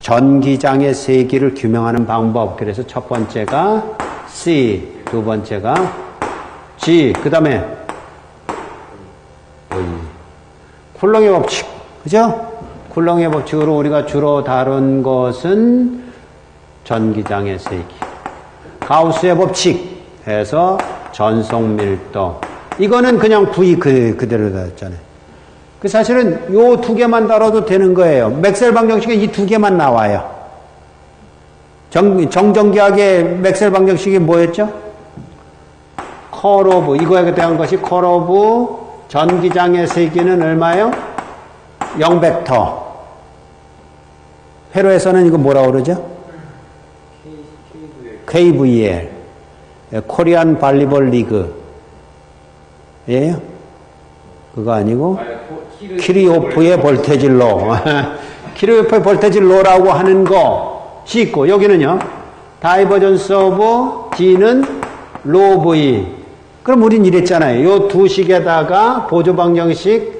전기장의 세기를 규명하는 방법. 그래서 첫 번째가 C, 두 번째가 G, 그 다음에 쿨롱의 법칙. 그죠? 쿨롱의 법칙으로 우리가 주로 다룬 것은 전기장의 세기. 가우스의 법칙 해서 전속 밀도. 이거는 그냥 V 그대로 다뤘잖아요. 그 사실은 요 두 개만 다뤄도 되는 거예요. 맥스웰 방정식에 이 두 개만 나와요. 정전기학의 맥스웰 방정식이 뭐였죠? 커 오브, 이거에 대한 것이 커 오브 전기장의 세기는 얼마예요? 0벡터. 회로에서는 이거 뭐라고 그러죠? KVL. 코리안 발리볼 리그. 예요? 그거 아니고? 키리오프의 볼테지 로. 키리오프의 볼테지 로라고 하는 것이 있고, 여기는요, 다이버전스 오브 G는 로 V. 그럼 우린 이랬잖아요. 요 두 식에다가 보조방정식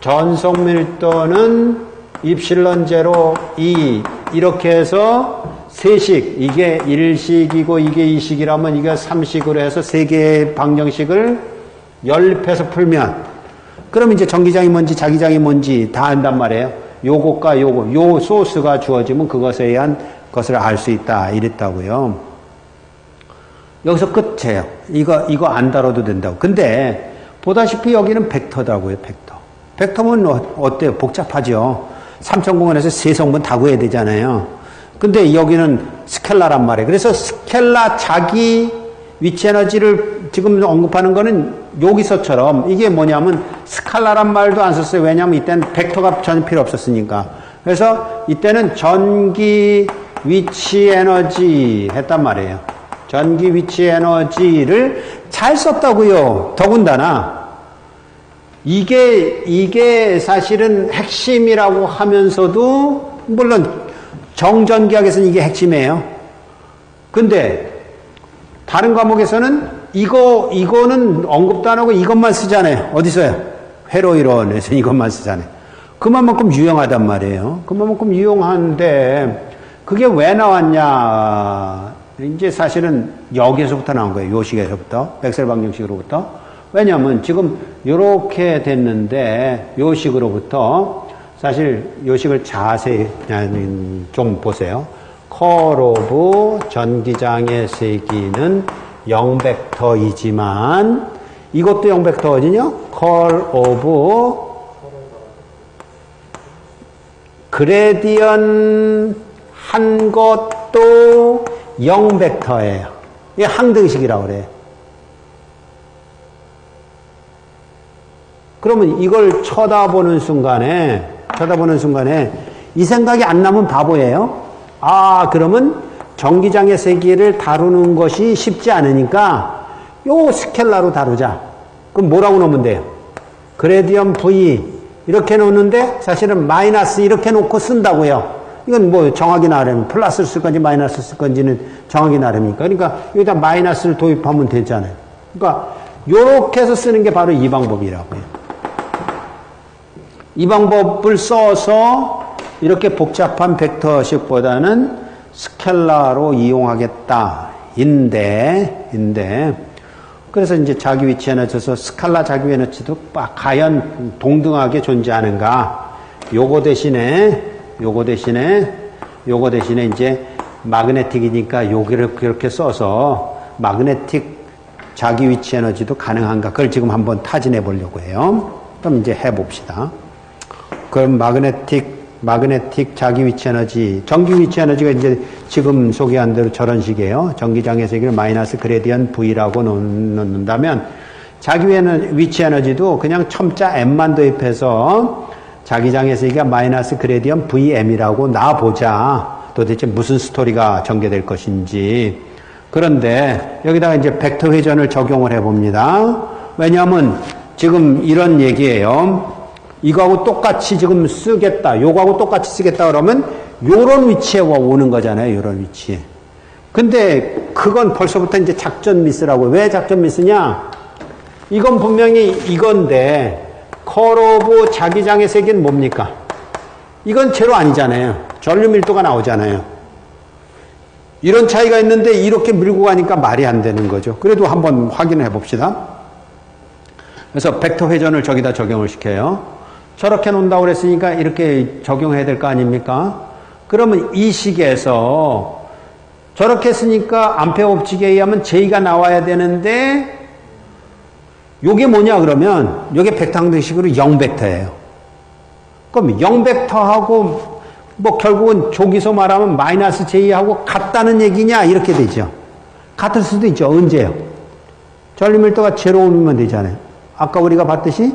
전속 밀도는 입실론 제로 2 이렇게 해서 세 식, 이게 1식이고 이게 2식이라면 이게 3식으로 해서 세 개의 방정식을 연립해서 풀면 그럼 이제 전기장이 뭔지 자기장이 뭔지 다 안단 말이에요. 요것과 요거, 요 소스가 주어지면 그것에 의한 것을 알 수 있다 이랬다고요. 여기서 끝이에요. 이거 안 다뤄도 된다고. 근데 보다시피 여기는 벡터다고요. 벡터. 벡터면 어때요? 복잡하죠. 삼천공원에서 세 성분 다 구해야 되잖아요. 근데 여기는 스켈라란 말이에요. 그래서 스켈라 자기 위치 에너지를 지금 언급하는 거는 여기서처럼 이게 뭐냐면 스칼라란 말도 안 썼어요. 왜냐하면 이때는 벡터가 전혀 필요 없었으니까. 그래서 이때는 전기 위치 에너지 했단 말이에요. 전기 위치 에너지를 잘 썼다고요. 더군다나 이게 사실은 핵심이라고 하면서도 물론 정전기학에서는 이게 핵심이에요. 근데 다른 과목에서는 이거는 언급도 안 하고 이것만 쓰잖아요. 어디서요? 회로 이론에서 이것만 쓰잖아요. 그만큼 유용하단 말이에요. 그만큼 유용한데 그게 왜 나왔냐? 이제 사실은 여기에서부터 나온 거예요. 요식에서부터. 맥스웰 방정식으로부터. 왜냐하면 지금 이렇게 됐는데 요식으로부터 사실 요식을 자세히 좀 보세요. 컬 오브 전기장의 세기는 0벡터이지만 이것도 0벡터거든요. 컬 오브 그레디언 한 것도 0벡터예요. 이게 항등식이라고 그래요. 그러면 이걸 쳐다보는 순간에 이 생각이 안 나면 바보예요. 아, 그러면 전기장의 세기를 다루는 것이 쉽지 않으니까 요 스켈라로 다루자. 그럼 뭐라고 놓으면 돼요? 그레디언 V 이렇게 놓는데 사실은 마이너스 이렇게 놓고 쓴다고요. 이건 뭐 정하기 나름 플러스를 쓸 건지 마이너스를 쓸 건지는 정하기 나름이니까. 그러니까 여기다 마이너스를 도입하면 되잖아요. 그러니까 요렇게 해서 쓰는 게 바로 이 방법이라고요. 이 방법을 써서 이렇게 복잡한 벡터식보다는 스켈라로 이용하겠다. 인데 그래서 이제 자기 위치 에너지에서 스칼라 자기 에너지도 과연 동등하게 존재하는가? 요거 대신에 이제 마그네틱이니까 여기를 그렇게 써서 마그네틱 자기 위치 에너지도 가능한가? 그걸 지금 한번 타진해 보려고 해요. 그럼 이제 해봅시다. 그럼 마그네틱 자기 위치 에너지, 전기 위치 에너지가 이제 지금 소개한 대로 저런 식이에요. 전기장의 세기를 마이너스 그레디언 V라고 놓는다면 자기 위치 에너지도 그냥 첨자 M만 도입해서 자기장의 세기가 마이너스 그레디언 VM이라고 놔보자. 도대체 무슨 스토리가 전개될 것인지. 그런데 여기다가 이제 벡터 회전을 적용을 해봅니다. 왜냐하면 지금 이런 얘기예요. 이거하고 똑같이 지금 쓰겠다. 요거하고 똑같이 쓰겠다 그러면 요런 위치에 오는 거잖아요. 요런 위치에. 근데 그건 벌써부터 이제 작전 미스라고. 왜 작전 미스냐? 이건 분명히 이건데 컬 오브 자기장의 세기는 뭡니까? 이건 제로 아니잖아요. 전류 밀도가 나오잖아요. 이런 차이가 있는데 이렇게 밀고 가니까 말이 안 되는 거죠. 그래도 한번 확인해 봅시다. 그래서 벡터 회전을 저기다 적용을 시켜요. 저렇게 놓는다고 그랬으니까 이렇게 적용해야 될 거 아닙니까? 그러면 이 식에서 저렇게 했으니까 암페어 법칙에 의하면 J가 나와야 되는데 요게 뭐냐 그러면 요게 벡터 항등식으로 0벡터예요. 그럼 0벡터하고 뭐 결국은 저기서 말하면 마이너스 J하고 같다는 얘기냐 이렇게 되죠. 같을 수도 있죠. 언제요? 전류밀도가 제로면 되잖아요. 아까 우리가 봤듯이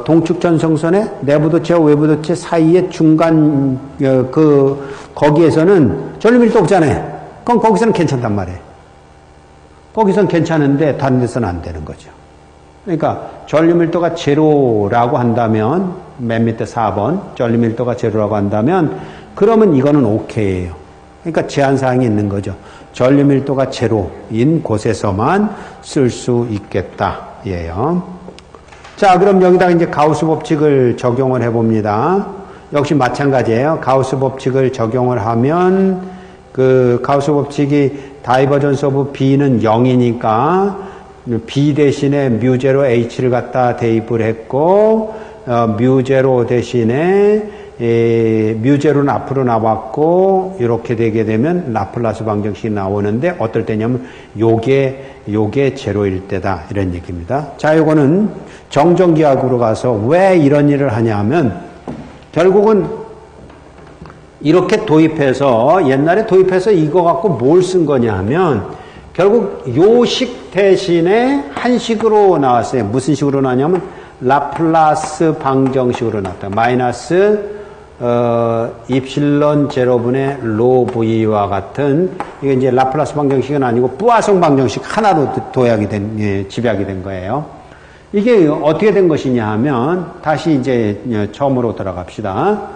동축 전성선의 내부도체와 외부도체 사이의 중간 거기에서는 전류밀도 없잖아요. 그럼 거기서는 괜찮단 말이에요. 거기서는 괜찮은데 다른 데서는 안 되는 거죠. 그러니까 전류밀도가 제로라고 한다면 맨 밑에 4번 전류밀도가 제로라고 한다면 그러면 이거는 오케이예요. 그러니까 제한사항이 있는 거죠. 전류밀도가 제로인 곳에서만 쓸 수 있겠다. 예요. 자, 그럼 여기다가 이제 가우스 법칙을 적용을 해봅니다. 역시 마찬가지예요. 가우스 법칙을 적용을 하면 그 가우스 법칙이 다이버전스 오브 B는 0이니까 B 대신에 뮤제로 H를 갖다 대입을 했고 뮤제로 대신에 뮤제로는 앞으로 나왔고 이렇게 되게 되면 라플라스 방정식이 나오는데 어떨 때냐면 요게 제로일 때다 이런 얘기입니다. 자, 요거는 정전기하고로 가서 왜 이런 일을 하냐면 결국은 이렇게 도입해서 옛날에 도입해서 이거 갖고 뭘 쓴 거냐 하면 결국 요식 대신에 한식으로 나왔어요. 무슨 식으로 나왔냐면 라플라스 방정식으로 나왔다. 마이너스 입실론 제로분의 로 V와 같은 이게 이제 라플라스 방정식은 아니고 뿌아송 방정식 하나로 도약이 된 집약이 된 거예요. 이게 어떻게 된 것이냐 하면 다시 이제 처음으로 돌아갑시다.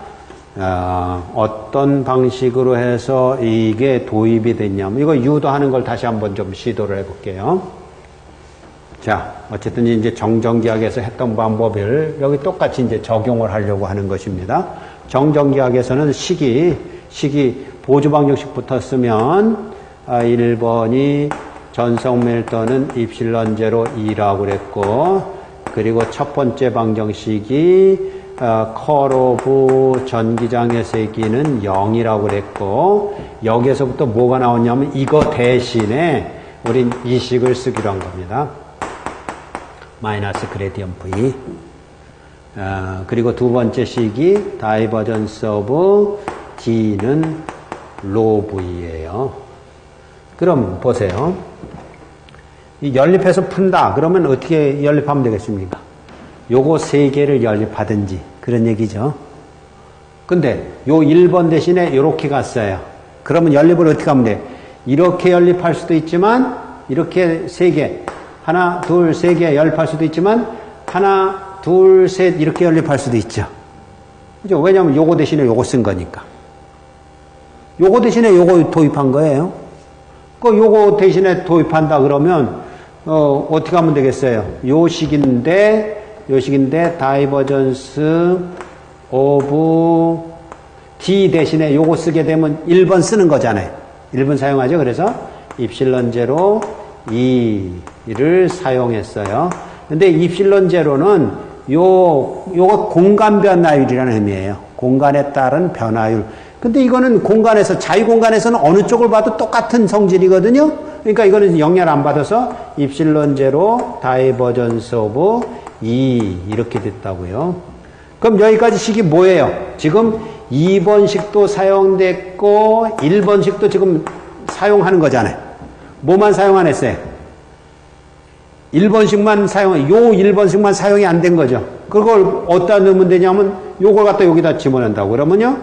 어떤 방식으로 해서 이게 도입이 됐냐면 이거 유도하는 걸 다시 한번 좀 시도를 해볼게요. 자, 어쨌든 이제 정전기학에서 했던 방법을 여기 똑같이 이제 적용을 하려고 하는 것입니다. 정전기학에서는 식이 보조 방정식부터 쓰면 1번이 전성 밀도는 입실론 제로 2라고 그랬고 그리고 첫 번째 방정식이 컬 오브 전기장의 세기는 0이라고 그랬고 여기에서부터 뭐가 나오냐면 이거 대신에 우린 이 식을 쓰기로 한 겁니다. 마이너스 그레디언 V 그리고 두 번째 식이 다이버전스 오브 D는 로 V예요. 그럼 보세요. 이 연립해서 푼다. 그러면 어떻게 연립하면 되겠습니까? 요거 세 개를 연립하든지 그런 얘기죠. 근데 요 1번 대신에 요렇게 갔어요. 그러면 연립을 어떻게 하면 돼? 이렇게 연립할 수도 있지만 이렇게 세 개 하나 둘 세 개 연립할 수도 있지만 하나 둘 셋 이렇게 연립할 수도 있죠. 그죠? 왜냐하면 요거 대신에 요거 쓴 거니까. 요거 대신에 요거 도입한 거예요. 그 요거 대신에 도입한다 그러면 어떻게 하면 되겠어요? 요 식인데 다이버전스 오브 D 대신에 요거 쓰게 되면 1번 쓰는 거잖아요. 1번 사용하죠. 그래서 입실론 제로 2를 사용했어요. 근데 입실론 제로는 요거 공간 변화율이라는 의미예요. 공간에 따른 변화율. 근데 이거는 공간에서, 자유 공간에서는 어느 쪽을 봐도 똑같은 성질이거든요. 그러니까 이거는 영향 안 받아서 입실론 제로 다이버전스 오브 2 이렇게 됐다고요. 그럼 여기까지 식이 뭐예요? 지금 2번식도 사용됐고 1번식도 지금 사용하는 거잖아요. 뭐만 사용 안 했어요? 1번씩만 사용, 요 1번씩만 사용이 안 된 거죠. 그걸 어디다 넣으면 되냐면 요걸 갖다 여기다 집어넣는다고. 그러면요.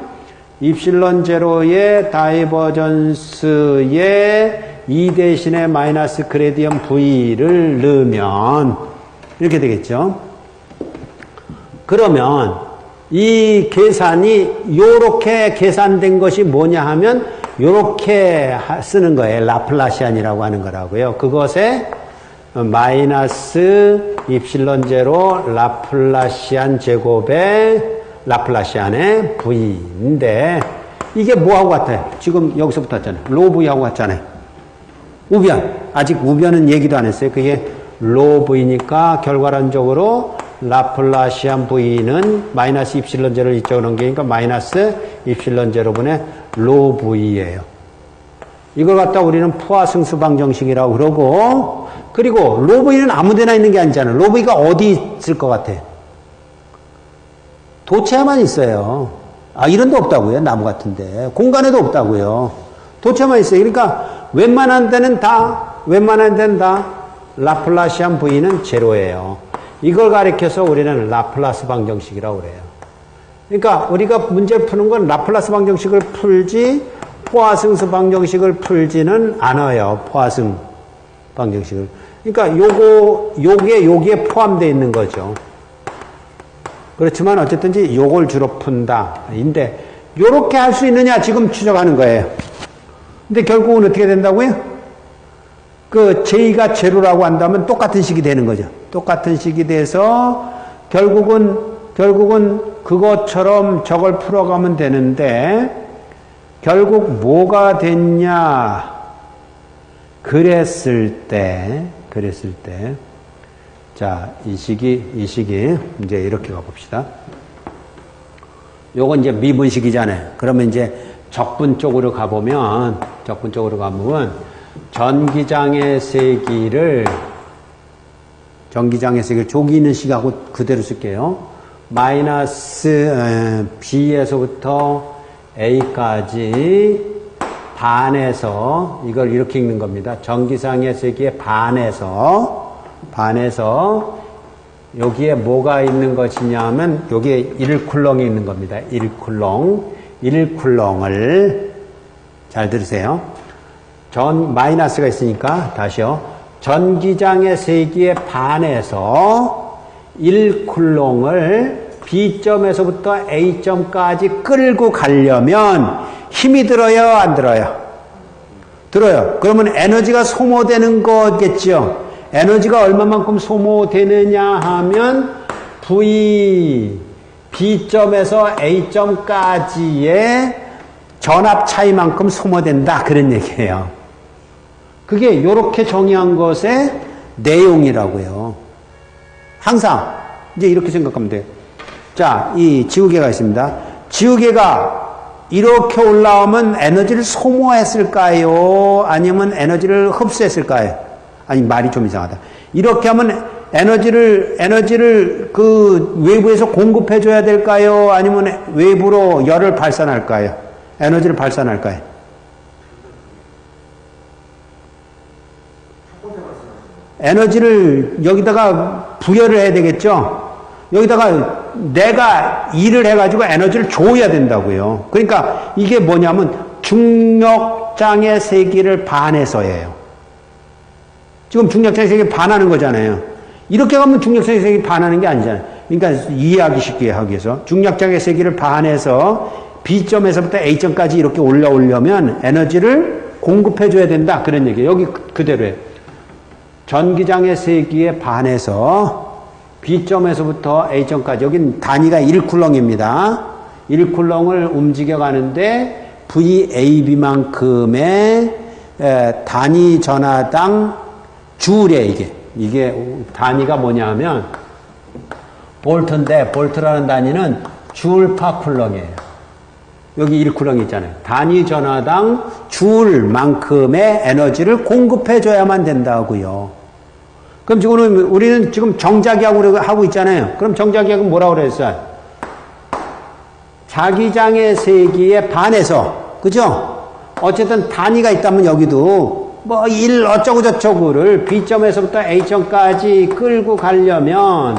입실론 제로의 다이버전스의 2 대신에 마이너스 그레디언 V를 넣으면 이렇게 되겠죠. 그러면 이 계산이 요렇게 계산된 것이 뭐냐 하면 요렇게 쓰는 거예요. 라플라시안이라고 하는 거라고요. 그것에 마이너스 입실론 제로 라플라시안 제곱에 라플라시안의 V인데, 이게 뭐하고 같아요? 지금 여기서부터 왔잖아요. 로 V하고 같잖아요. 우변. 아직 우변은 얘기도 안 했어요. 그게 로 V니까 결과론적으로 라플라시안 V는 마이너스 입실론 제로를 이쪽으로 넘기니까 마이너스 입실론 제로분의 로 V예요. 이걸 갖다 우리는 포화승수 방정식이라고 그러고, 그리고 로 V는 아무 데나 있는 게 아니잖아요. 로 V가 어디 있을 것 같아? 도체에만 있어요. 아, 이런 데 없다고요? 나무 같은데. 공간에도 없다고요. 도체만 있어요. 그러니까 웬만한 데는 다 라플라시안 V는 제로예요. 이걸 가리켜서 우리는 라플라스 방정식이라고 그래요. 그러니까 우리가 문제를 푸는 건 라플라스 방정식을 풀지 포화승수 방정식을 풀지는 않아요. 포화승 방정식을. 그러니까 여기에 포함되어 있는 거죠. 그렇지만 어쨌든지 요걸 주로 푼다. 인데 요렇게 할 수 있느냐 지금 추적하는 거예요. 근데 결국은 어떻게 된다고요? 그 J가 제로라고 한다면 똑같은 식이 되는 거죠. 똑같은 식이 돼서 결국은 그것처럼 저걸 풀어가면 되는데 결국 뭐가 됐냐? 그랬을 때 자, 이 식이 이제 이렇게 가봅시다. 요건 이제 미분식이잖아요. 그러면 이제 적분 쪽으로 가보면 전기장의 세기를 조기 있는 식하고 그대로 쓸게요. 마이너스 B에서부터 A까지 반에서 이걸 이렇게 읽는 겁니다. 전기장의 세기의 반에서 여기에 뭐가 있는 것이냐면 여기에 1쿨롱이 있는 겁니다. 1쿨롱을 잘 들으세요. 마이너스가 있으니까 다시요. 전기장의 세기의 반에서 1쿨롱을 B점에서부터 A점까지 끌고 가려면 힘이 들어요? 안 들어요? 들어요. 그러면 에너지가 소모되는 거겠죠? 에너지가 얼마만큼 소모되느냐 하면 B점에서 A점까지의 전압 차이만큼 소모된다. 그런 얘기예요. 그게 이렇게 정의한 것의 내용이라고요. 항상 이제 이렇게 생각하면 돼요. 자, 이 지우개가 있습니다. 지우개가 이렇게 올라오면 에너지를 소모했을까요? 아니면 에너지를 흡수했을까요? 아니, 말이 좀 이상하다. 이렇게 하면 에너지를 그 외부에서 공급해줘야 될까요? 아니면 외부로 열을 발산할까요? 에너지를 발산할까요? 에너지를 여기다가 부여를 해야 되겠죠? 여기다가 내가 일을 해가지고 에너지를 줘야 된다고요. 그러니까 이게 뭐냐면 중력장의 세기를 반해서예요. 지금 중력장의 세기를 반하는 거잖아요. 이렇게 가면 중력장의 세기를 반하는 게 아니잖아요. 그러니까 이해하기 쉽게 하기 위해서 중력장의 세기를 반해서 B점에서부터 A점까지 이렇게 올라오려면 에너지를 공급해줘야 된다. 그런 얘기예요. 여기 그대로예요. 전기장의 세기에 반해서 B점에서부터 A점까지 여긴 단위가 1쿨롱입니다. 1쿨롱을 움직여 가는데 VAB만큼의 단위 전하당 줄이에요. 이게 단위가 뭐냐면 볼트인데 볼트라는 단위는 줄/퍼 쿨롱이에요. 여기 1쿨롱 있잖아요. 단위 전하당 줄만큼의 에너지를 공급해줘야만 된다고요. 그럼 지금 우리는 지금 정자기하고 하고 있잖아요. 그럼 정자기하고는 뭐라고 그랬어요? 자기장의 세기에 반해서, 그죠? 어쨌든 단위가 있다면 여기도 뭐 1 어쩌고 저쩌고를 B점에서부터 A점까지 끌고 가려면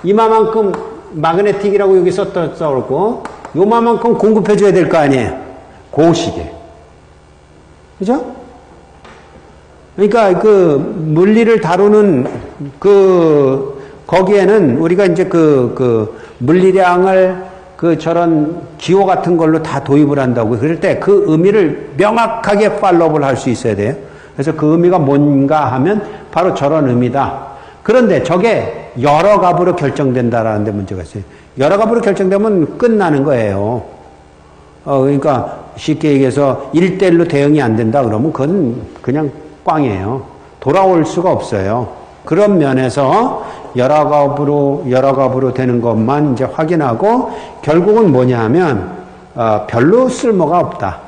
이마만큼 마그네틱이라고 여기 썼고 요만큼 공급해줘야 될 거 아니에요? 그 시계. 그죠? 그러니까 그 물리를 다루는 거기에는 우리가 이제 물리량을 저런 기호 같은 걸로 다 도입을 한다고. 그럴 때 그 의미를 명확하게 팔로우를 할 수 있어야 돼요. 그래서 그 의미가 뭔가 하면 바로 저런 의미다. 그런데 저게 여러 값으로 결정된다라는 데 문제가 있어요. 여러 값으로 결정되면 끝나는 거예요. 그러니까 쉽게 얘기해서 1대1로 대응이 안 된다 그러면 그건 그냥 꽝이에요. 돌아올 수가 없어요. 그런 면에서 여러 값으로 되는 것만 이제 확인하고 결국은 뭐냐 하면 별로 쓸모가 없다.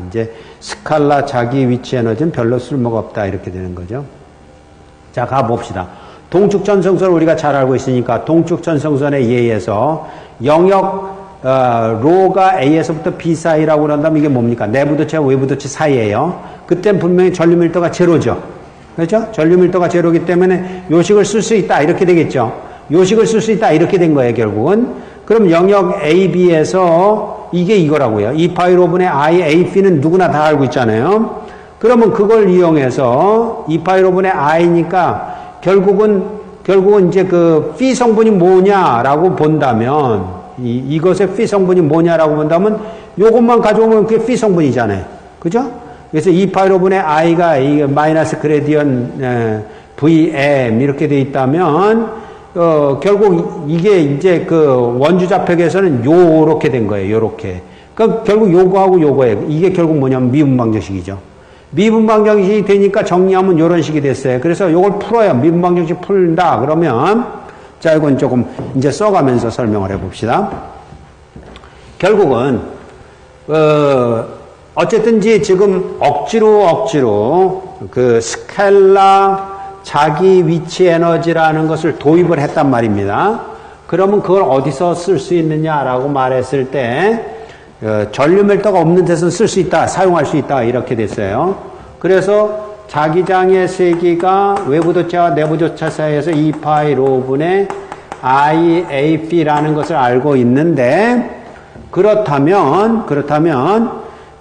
이제 스칼라 자기 위치 에너지는 별로 쓸모가 없다. 이렇게 되는 거죠. 자, 가봅시다. 동축 전성선을 우리가 잘 알고 있으니까 동축 전성선에 의해서 영역 로가 A에서부터 B 사이라고 그런다면 이게 뭡니까? 내부도체와 외부도체 사이예요. 그땐 분명히 전류밀도가 제로죠. 그렇죠? 전류밀도가 제로이기 때문에 요식을 쓸 수 있다. 이렇게 되겠죠. 요식을 쓸 수 있다. 이렇게 된 거예요, 결국은. 그럼 영역 AB에서 이게 이거라고요. 2파이 로분의 I, AP는 누구나 다 알고 있잖아요. 그러면 그걸 이용해서 2파이 로분의 I니까 결국은 이제 그 phi 성분이 뭐냐라고 본다면 이것의 phi 성분이 뭐냐라고 본다면 요것만 가져오면 그게 phi 성분이잖아요. 그죠? 그래서 2파이 로분의 I가 이 마이너스 그레디언 VM 이렇게 돼 있다면 결국 이게 이제 그 원주 좌표에서는 요렇게 된 거예요. 요렇게. 그러니까 결국 요거하고 요거예요. 이게 결국 뭐냐면 미분방정식이죠. 미분방정식이 되니까 정리하면 요런 식이 됐어요. 그래서 요걸 풀어요. 미분방정식 풀다 그러면 자, 이건 조금 이제 써가면서 설명을 해봅시다. 결국은 어쨌든지 지금 억지로 그 스칼라 자기 위치 에너지라는 것을 도입을 했단 말입니다. 그러면 그걸 어디서 쓸 수 있느냐라고 말했을 때 전류밀도가 없는 데서는 쓸 수 있다, 사용할 수 있다 이렇게 됐어요. 그래서 자기장의 세기가 외부도체와 내부도체 사이에서 2파이 로분의 IAP라는 것을 알고 있는데 그렇다면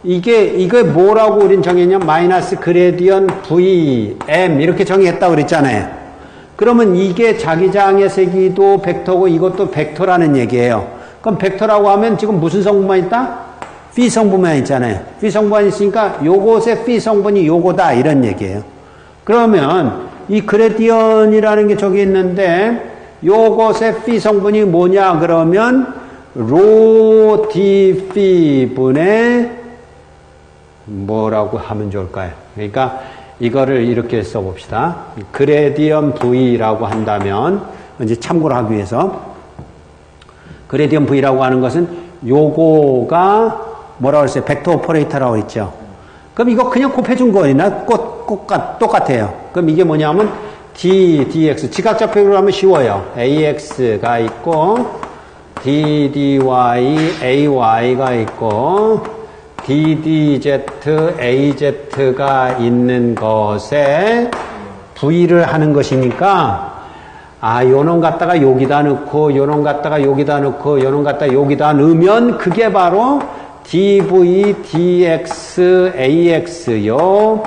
이게 뭐라고 우린 정했냐? 마이너스 그레디언 VM 이렇게 정의했다고 그랬잖아요. 그러면 이게 자기장의 세기도 벡터고 이것도 벡터라는 얘기예요. 그럼 벡터라고 하면 지금 무슨 성분만 있다? phi 성분만 있잖아요. phi 성분만 있으니까 요것의 phi 성분이 요거다 이런 얘기예요. 그러면 이 그레디언이라는 게 저기 있는데 요것의 phi 성분이 뭐냐 그러면 rho d phi 분의 뭐라고 하면 좋을까요? 그러니까 이거를 이렇게 써봅시다. 그레디언 V라고 한다면 이제 참고를 하기 위해서 그레디언 V라고 하는 것은 요거가 뭐라고 했어요? 벡터 오퍼레이터라고 했죠. 그럼 이거 그냥 곱해준 거나 똑같아요. 그럼 이게 뭐냐면 dx 지각좌표로 하면 쉬워요. ax가 있고 ddy ay가 있고 ddz az가 있는 것에 v를 하는 것이니까 요놈 갖다가 여기다 넣고 요놈 갖다가 여기다 넣고 요놈 갖다가 여기다 넣으면 그게 바로 dv dx ax요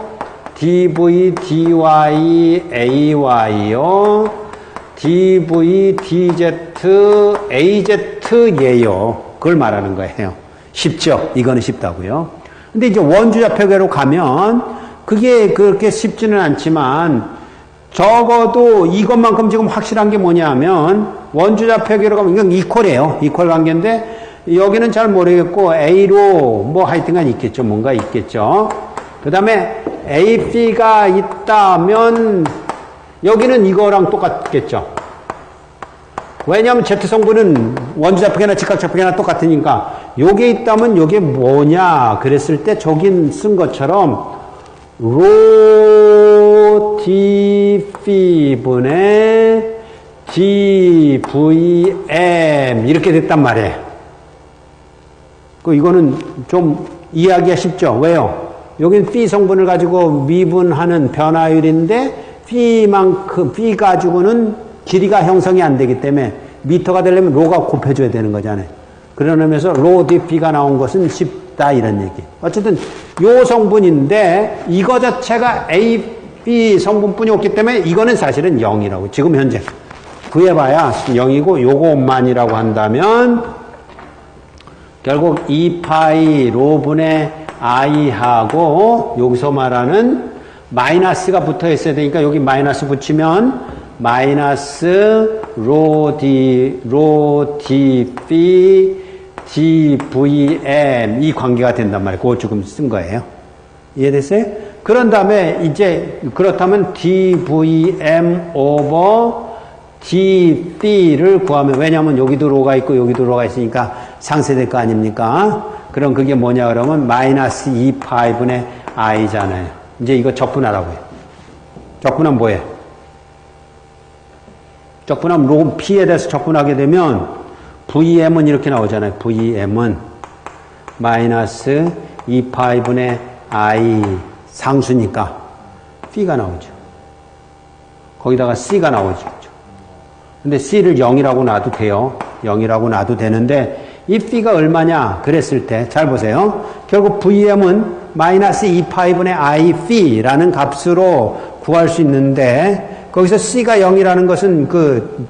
dv dy ay요 dv dz az예요. 그걸 말하는 거예요. 쉽죠? 이거는 쉽다고요. 근데 이제 원주 좌표계로 가면 그게 그렇게 쉽지는 않지만 적어도 이것만큼 지금 확실한 게 뭐냐면 원주 좌표계로 가면 이건 이퀄이에요. 이퀄 관계인데 여기는 잘 모르겠고 A로 뭐 하여튼간 있겠죠. 뭔가 있겠죠. 그 다음에 AP가 있다면 여기는 이거랑 똑같겠죠. 왜냐하면 Z성분은 원주좌표계나 직각좌표계나 똑같으니까 요게 있다면 요게 뭐냐 그랬을 때 저긴 쓴 것처럼 rho dphi 분의 dvm 이렇게 됐단 말이에요. 이거는 좀 이해하기가 쉽죠. 왜요? 여긴 phi 성분을 가지고 미분하는 변화율인데 phi 가지고는 길이가 형성이 안 되기 때문에 미터가 되려면 로가 곱해줘야 되는 거잖아요. 그런 의미에서 로 dp가 나온 것은 쉽다 이런 얘기. 어쨌든 요 성분인데 이거 자체가 AB 성분뿐이 없기 때문에 이거는 사실은 0이라고 지금 현재 구해봐야 0이고 요것만이라고 한다면 결국 2파이 로분의 I하고 여기서 말하는 마이너스가 붙어 있어야 되니까 여기 마이너스 붙이면 마이너스 로 d phi dvm 이 관계가 된단 말이에요. 그거 지금 쓴 거예요. 이해됐어요? 그런 다음에 이제 그렇다면 dvm over dp를 구하면, 왜냐하면 여기도 로가 있고 여기도 로가 있으니까 상쇄될 거 아닙니까? 그럼 그게 뭐냐 그러면 마이너스 2파이분의 i잖아요. 이제 이거 적분하라고요. 적분하면 뭐예요? 적분하면 로 p에 대해서 적분하게 되면 vm은 이렇게 나오잖아요. vm은 마이너스 2파이분의 i 상수니까 p가 나오죠. 거기다가 c가 나오죠. 근데 c를 0이라고 놔도 돼요. 0이라고 놔도 되는데 이 p가 얼마냐 그랬을 때 잘 보세요. 결국 vm은 마이너스 2파이분의 i p라는 값으로 구할 수 있는데, 거기서 c가 0이라는 것은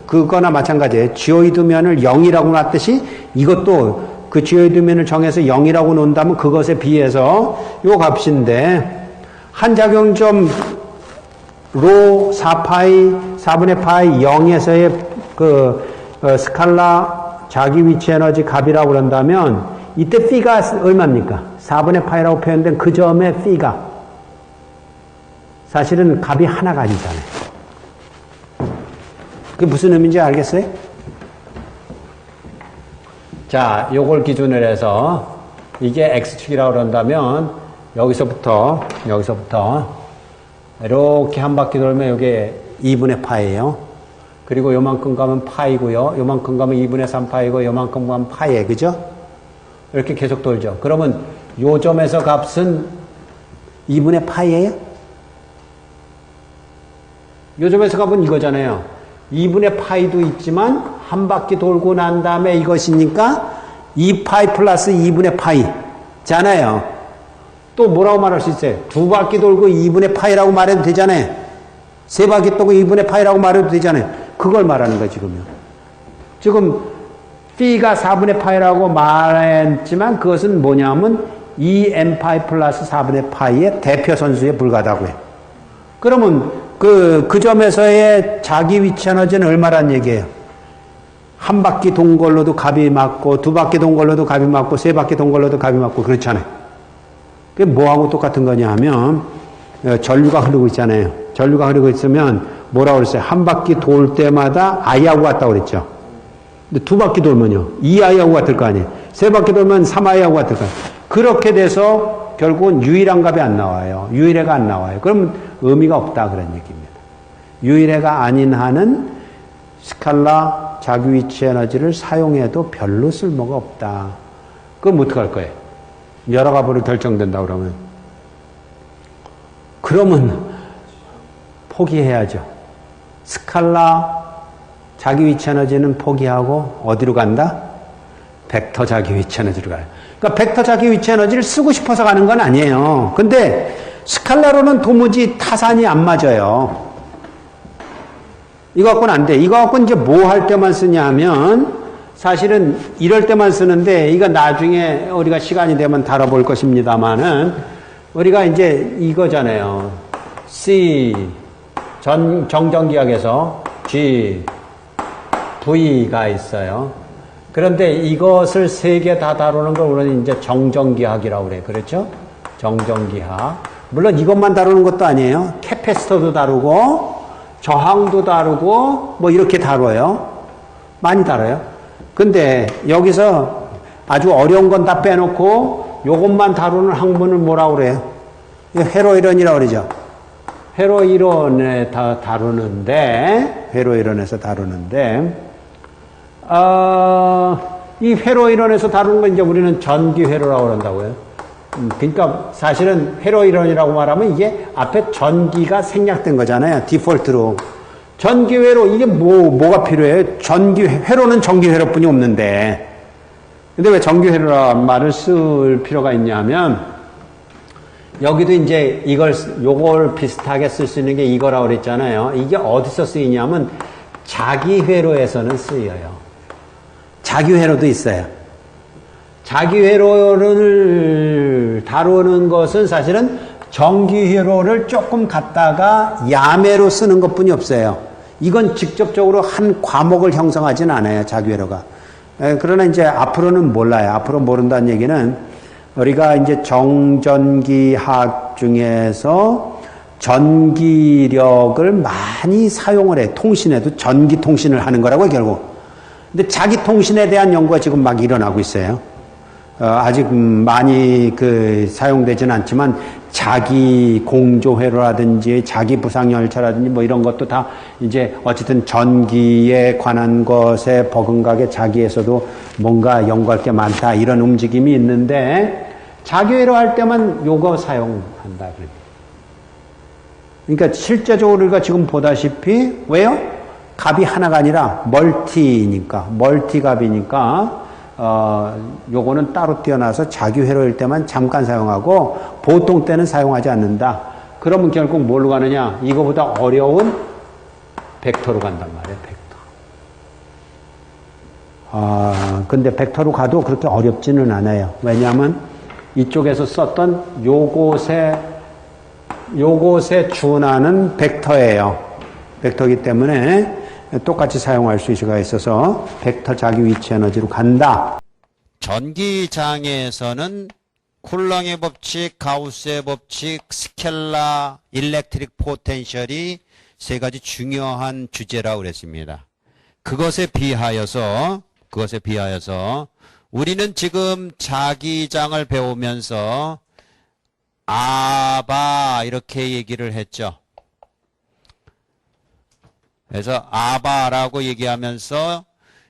그거나 마찬가지예요. 지오이드면을 0이라고 놨듯이 이것도 그 지오이드면을 정해서 0이라고 놓는다면 그것에 비해서 요 값인데, 한 작용점 로 4파이 4분의 파이 0에서의 스칼라 자기 위치 에너지 값이라고 그런다면 이때 p가 얼마입니까? 4분의 파이라고 표현된 그 점의 p가 사실은 값이 하나가 아니잖아요. 그게 무슨 의미인지 알겠어요? 자, 요걸 기준으로 해서 이게 x축이라고 그런다면 여기서부터 이렇게 한 바퀴 돌면 이게 2분의 파이예요. 그리고 요만큼 가면 파이고요. 요만큼 가면 2분의 3파이고 요만큼 가면 파이예요. 그죠? 이렇게 계속 돌죠. 그러면 요 점에서 값은 2분의 파이예요? 요 점에서 값은 이거잖아요. 2분의 파이도 있지만 한 바퀴 돌고 난 다음에 이것이니까 2파이 플러스 2분의 파이잖아요. 또 뭐라고 말할 수 있어요? 두 바퀴 돌고 2분의 파이라고 말해도 되잖아요. 세 바퀴 돌고 2분의 파이라고 말해도 되잖아요. 그걸 말하는 거예요, 지금요. 지금 p가 4분의 파이라고 말했지만 그것은 뭐냐면 2n 파이 플러스 4분의 파이의 대표 선수에 불과하다고요. 그러면 그 점에서의 자기 위치 에너지는 얼마란 얘기예요? 한 바퀴 돈 걸로도 값이 맞고, 두 바퀴 돈 걸로도 값이 맞고, 세 바퀴 돈 걸로도 값이 맞고, 그렇잖아요. 그게 뭐하고 똑같은 거냐 하면, 전류가 흐르고 있잖아요. 전류가 흐르고 있으면 뭐라고 그랬어요? 한 바퀴 돌 때마다 i하고 같다고 그랬죠. 근데 두 바퀴 돌면요, 2i하고 같을 거 아니에요. 세 바퀴 돌면 3i하고 같을 거 아니에요. 그렇게 돼서 결국은 유일한 값이 안 나와요. 유일해가 안 나와요. 그러면 의미가 없다 그런 얘기입니다. 유일해가 아닌 한은 스칼라 자기 위치 에너지를 사용해도 별로 쓸모가 없다. 그럼 어떡할 거예요? 여러 값으로 결정된다 그러면 포기해야죠. 스칼라 자기 위치 에너지는 포기하고 어디로 간다? 벡터 자기 위치 에너지로 가요. 그러니까 벡터 자기 위치 에너지를 쓰고 싶어서 가는 건 아니에요. 근데 스칼라로는 도무지 타산이 안 맞아요. 이거 갖고는 안 돼. 이거 갖고 이제 뭐 할 때만 쓰냐 하면 사실은 이럴 때만 쓰는데, 이거 나중에 우리가 시간이 되면 다뤄볼 것입니다만은, 우리가 이제 이거잖아요. C 정전기학에서 G V가 있어요. 그런데 이것을 세 개 다 다루는 걸 우리는 이제 정전기학이라고 그래요. 그렇죠? 정전기학. 물론 이것만 다루는 것도 아니에요. 캐패시터도 다루고 저항도 다루고 뭐 이렇게 다뤄요. 많이 다뤄요. 근데 여기서 아주 어려운 건 다 빼놓고 요것만 다루는 학문을 뭐라고 그래요? 회로이론이라고 그러죠. 회로이론에 다 다루는데, 회로이론에서 다루는데, 이 회로이론에서 다루는 건 이제 우리는 전기회로라고 그런다고요. 그러니까 사실은 회로이론이라고 말하면 이게 앞에 전기가 생략된 거잖아요. 디폴트로. 전기회로, 이게 뭐가 필요해요? 회로는 전기회로뿐이 없는데. 근데 왜 전기회로라는 말을 쓸 필요가 있냐 하면, 여기도 이제 요걸 비슷하게 쓸 수 있는 게 이거라고 그랬잖아요. 이게 어디서 쓰이냐면, 자기회로에서는 쓰여요. 자기회로도 있어요. 자기회로를 다루는 것은 사실은 전기회로를 조금 갖다가 야매로 쓰는 것뿐이 없어요. 이건 직접적으로 한 과목을 형성하진 않아요, 자기회로가. 그러나 이제 앞으로는 몰라요. 앞으로 모른다는 얘기는 우리가 이제 정전기학 중에서 전기력을 많이 사용을 해. 통신에도 전기 통신을 하는 거라고요, 결국. 근데 자기 통신에 대한 연구가 지금 막 일어나고 있어요. 아직 많이 사용되지는 않지만 자기 공조회로라든지 자기 부상열차라든지 뭐 이런 것도 다 이제 어쨌든 전기에 관한 것에 버금가게 자기에서도 뭔가 연구할 게 많다 이런 움직임이 있는데 자기회로 할 때만 요거 사용한다. 그러니까 실제적으로 우리가 지금 보다시피 왜요? 값이 하나가 아니라 멀티값이니까 요거는 따로 띄어놔서 자기 회로일 때만 잠깐 사용하고 보통 때는 사용하지 않는다. 그러면 결국 뭘로 가느냐? 이거보다 어려운 벡터로 간단 말이에요. 벡터. 근데 벡터로 가도 그렇게 어렵지는 않아요. 왜냐하면 이쪽에서 썼던 요것에 준하는 벡터예요. 벡터이기 때문에 똑같이 사용할 수 있어서 벡터 자기 위치 에너지로 간다. 전기장애에서는 쿨렁의 법칙, 가우스의 법칙, 스켈라, 일렉트릭 포텐셜이 세 가지 중요한 주제라고 그랬습니다. 그것에 비하여서 우리는 지금 자기장을 배우면서 아바 이렇게 얘기를 했죠. 그래서 아바라고 얘기하면서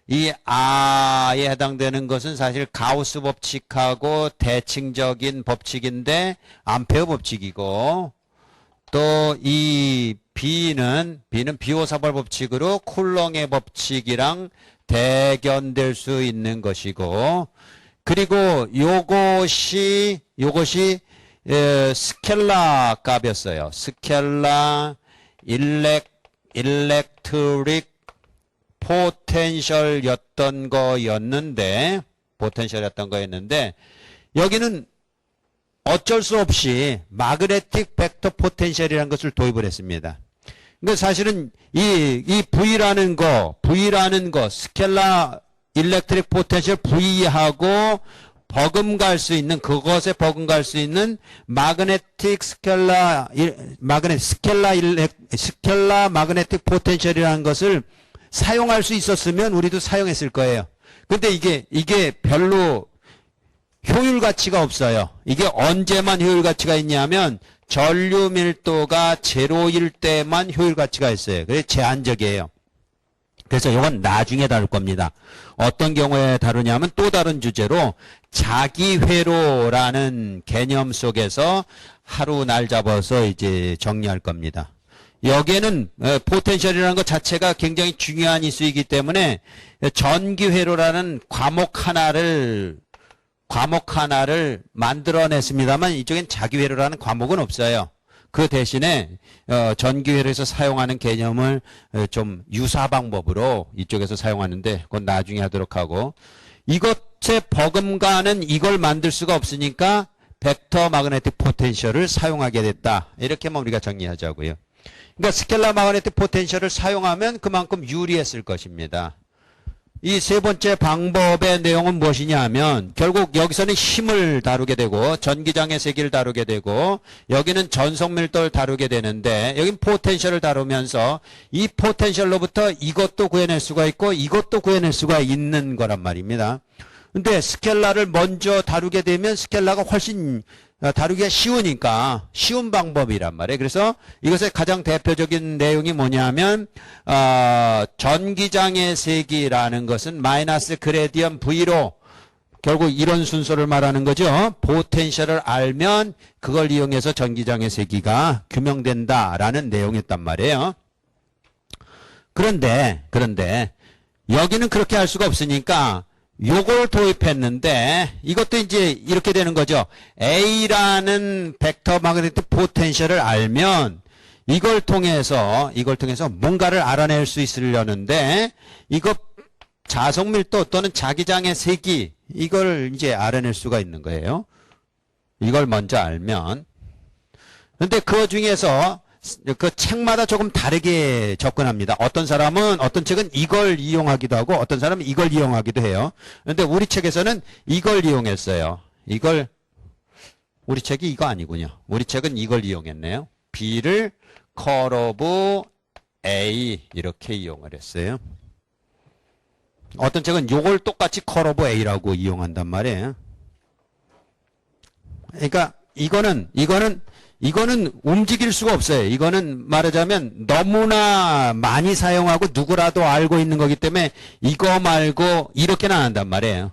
이 아에 해당되는 것은 사실 가우스 법칙하고 대칭적인 법칙인데 암페어 법칙이고 또 이 B는 비오사발 법칙으로 쿨렁의 법칙이랑 대견될 수 있는 것이고 그리고 요것이 스켈라 값이었어요. 스켈라 일렉트릭 포텐셜이었던 거였는데 여기는 어쩔 수 없이 마그네틱 벡터 포텐셜이라는 것을 도입을 했습니다. 그러니까 사실은 이 V라는 거 스켈라 일렉트릭 포텐셜 V하고 그것에 버금갈 수 있는 마그네틱 스켈라 마그네틱 포텐셜이라는 것을 사용할 수 있었으면 우리도 사용했을 거예요. 근데 이게 별로 효율 가치가 없어요. 이게 언제만 효율 가치가 있냐면 전류 밀도가 제로일 때만 효율 가치가 있어요. 그래서 제한적이에요. 그래서 이건 나중에 다룰 겁니다. 어떤 경우에 다루냐면 또 다른 주제로 자기회로라는 개념 속에서 하루 날 잡아서 이제 정리할 겁니다. 여기에는 포텐셜이라는 것 자체가 굉장히 중요한 이슈이기 때문에 전기회로라는 과목 하나를 만들어냈습니다만 이쪽엔 자기회로라는 과목은 없어요. 그 대신에 전기회로에서 사용하는 개념을 좀 유사 방법으로 이쪽에서 사용하는데 그건 나중에 하도록 하고 이것에 버금가는 이걸 만들 수가 없으니까 벡터 마그네틱 포텐셜을 사용하게 됐다. 이렇게만 우리가 정리하자고요. 그러니까 스켈라 마그네틱 포텐셜을 사용하면 그만큼 유리했을 것입니다. 이 세 번째 방법의 내용은 무엇이냐 하면 결국 여기서는 힘을 다루게 되고 전기장의 세기를 다루게 되고 여기는 전속 밀도를 다루게 되는데 여긴 포텐셜을 다루면서 이 포텐셜로부터 이것도 구해낼 수가 있고 이것도 구해낼 수가 있는 거란 말입니다. 근데 스켈라를 먼저 다루게 되면 스켈라가 훨씬 다루기가 쉬우니까 쉬운 방법이란 말이에요. 그래서 이것의 가장 대표적인 내용이 뭐냐면 전기장의 세기라는 것은 마이너스 그레디언 V로 결국 이런 순서를 말하는 거죠. 포텐셜을 알면 그걸 이용해서 전기장의 세기가 규명된다라는 내용이었단 말이에요. 그런데 여기는 그렇게 할 수가 없으니까 요걸 도입했는데 이것도 이제 이렇게 되는 거죠. A라는 벡터 마그네틱 포텐셜을 알면 이걸 통해서 뭔가를 알아낼 수 있으려는데 이거 자석 밀도 또는 자기장의 세기 이걸 이제 알아낼 수가 있는 거예요. 이걸 먼저 알면. 근데 그 중에서 그 책마다 조금 다르게 접근합니다. 어떤 사람은 어떤 책은 이걸 이용하기도 하고 어떤 사람은 이걸 이용하기도 해요. 그런데 우리 책에서는 이걸 이용했어요. 이걸 우리 책이 이거 아니군요. 우리 책은 이걸 이용했네요. B를 컬 오브 A 이렇게 이용을 했어요. 어떤 책은 요걸 똑같이 컬 오브 A라고 이용한단 말이에요. 그러니까 이거는 움직일 수가 없어요. 이거는 말하자면 너무나 많이 사용하고 누구라도 알고 있는 거기 때문에 이거 말고 이렇게는 안 한단 말이에요.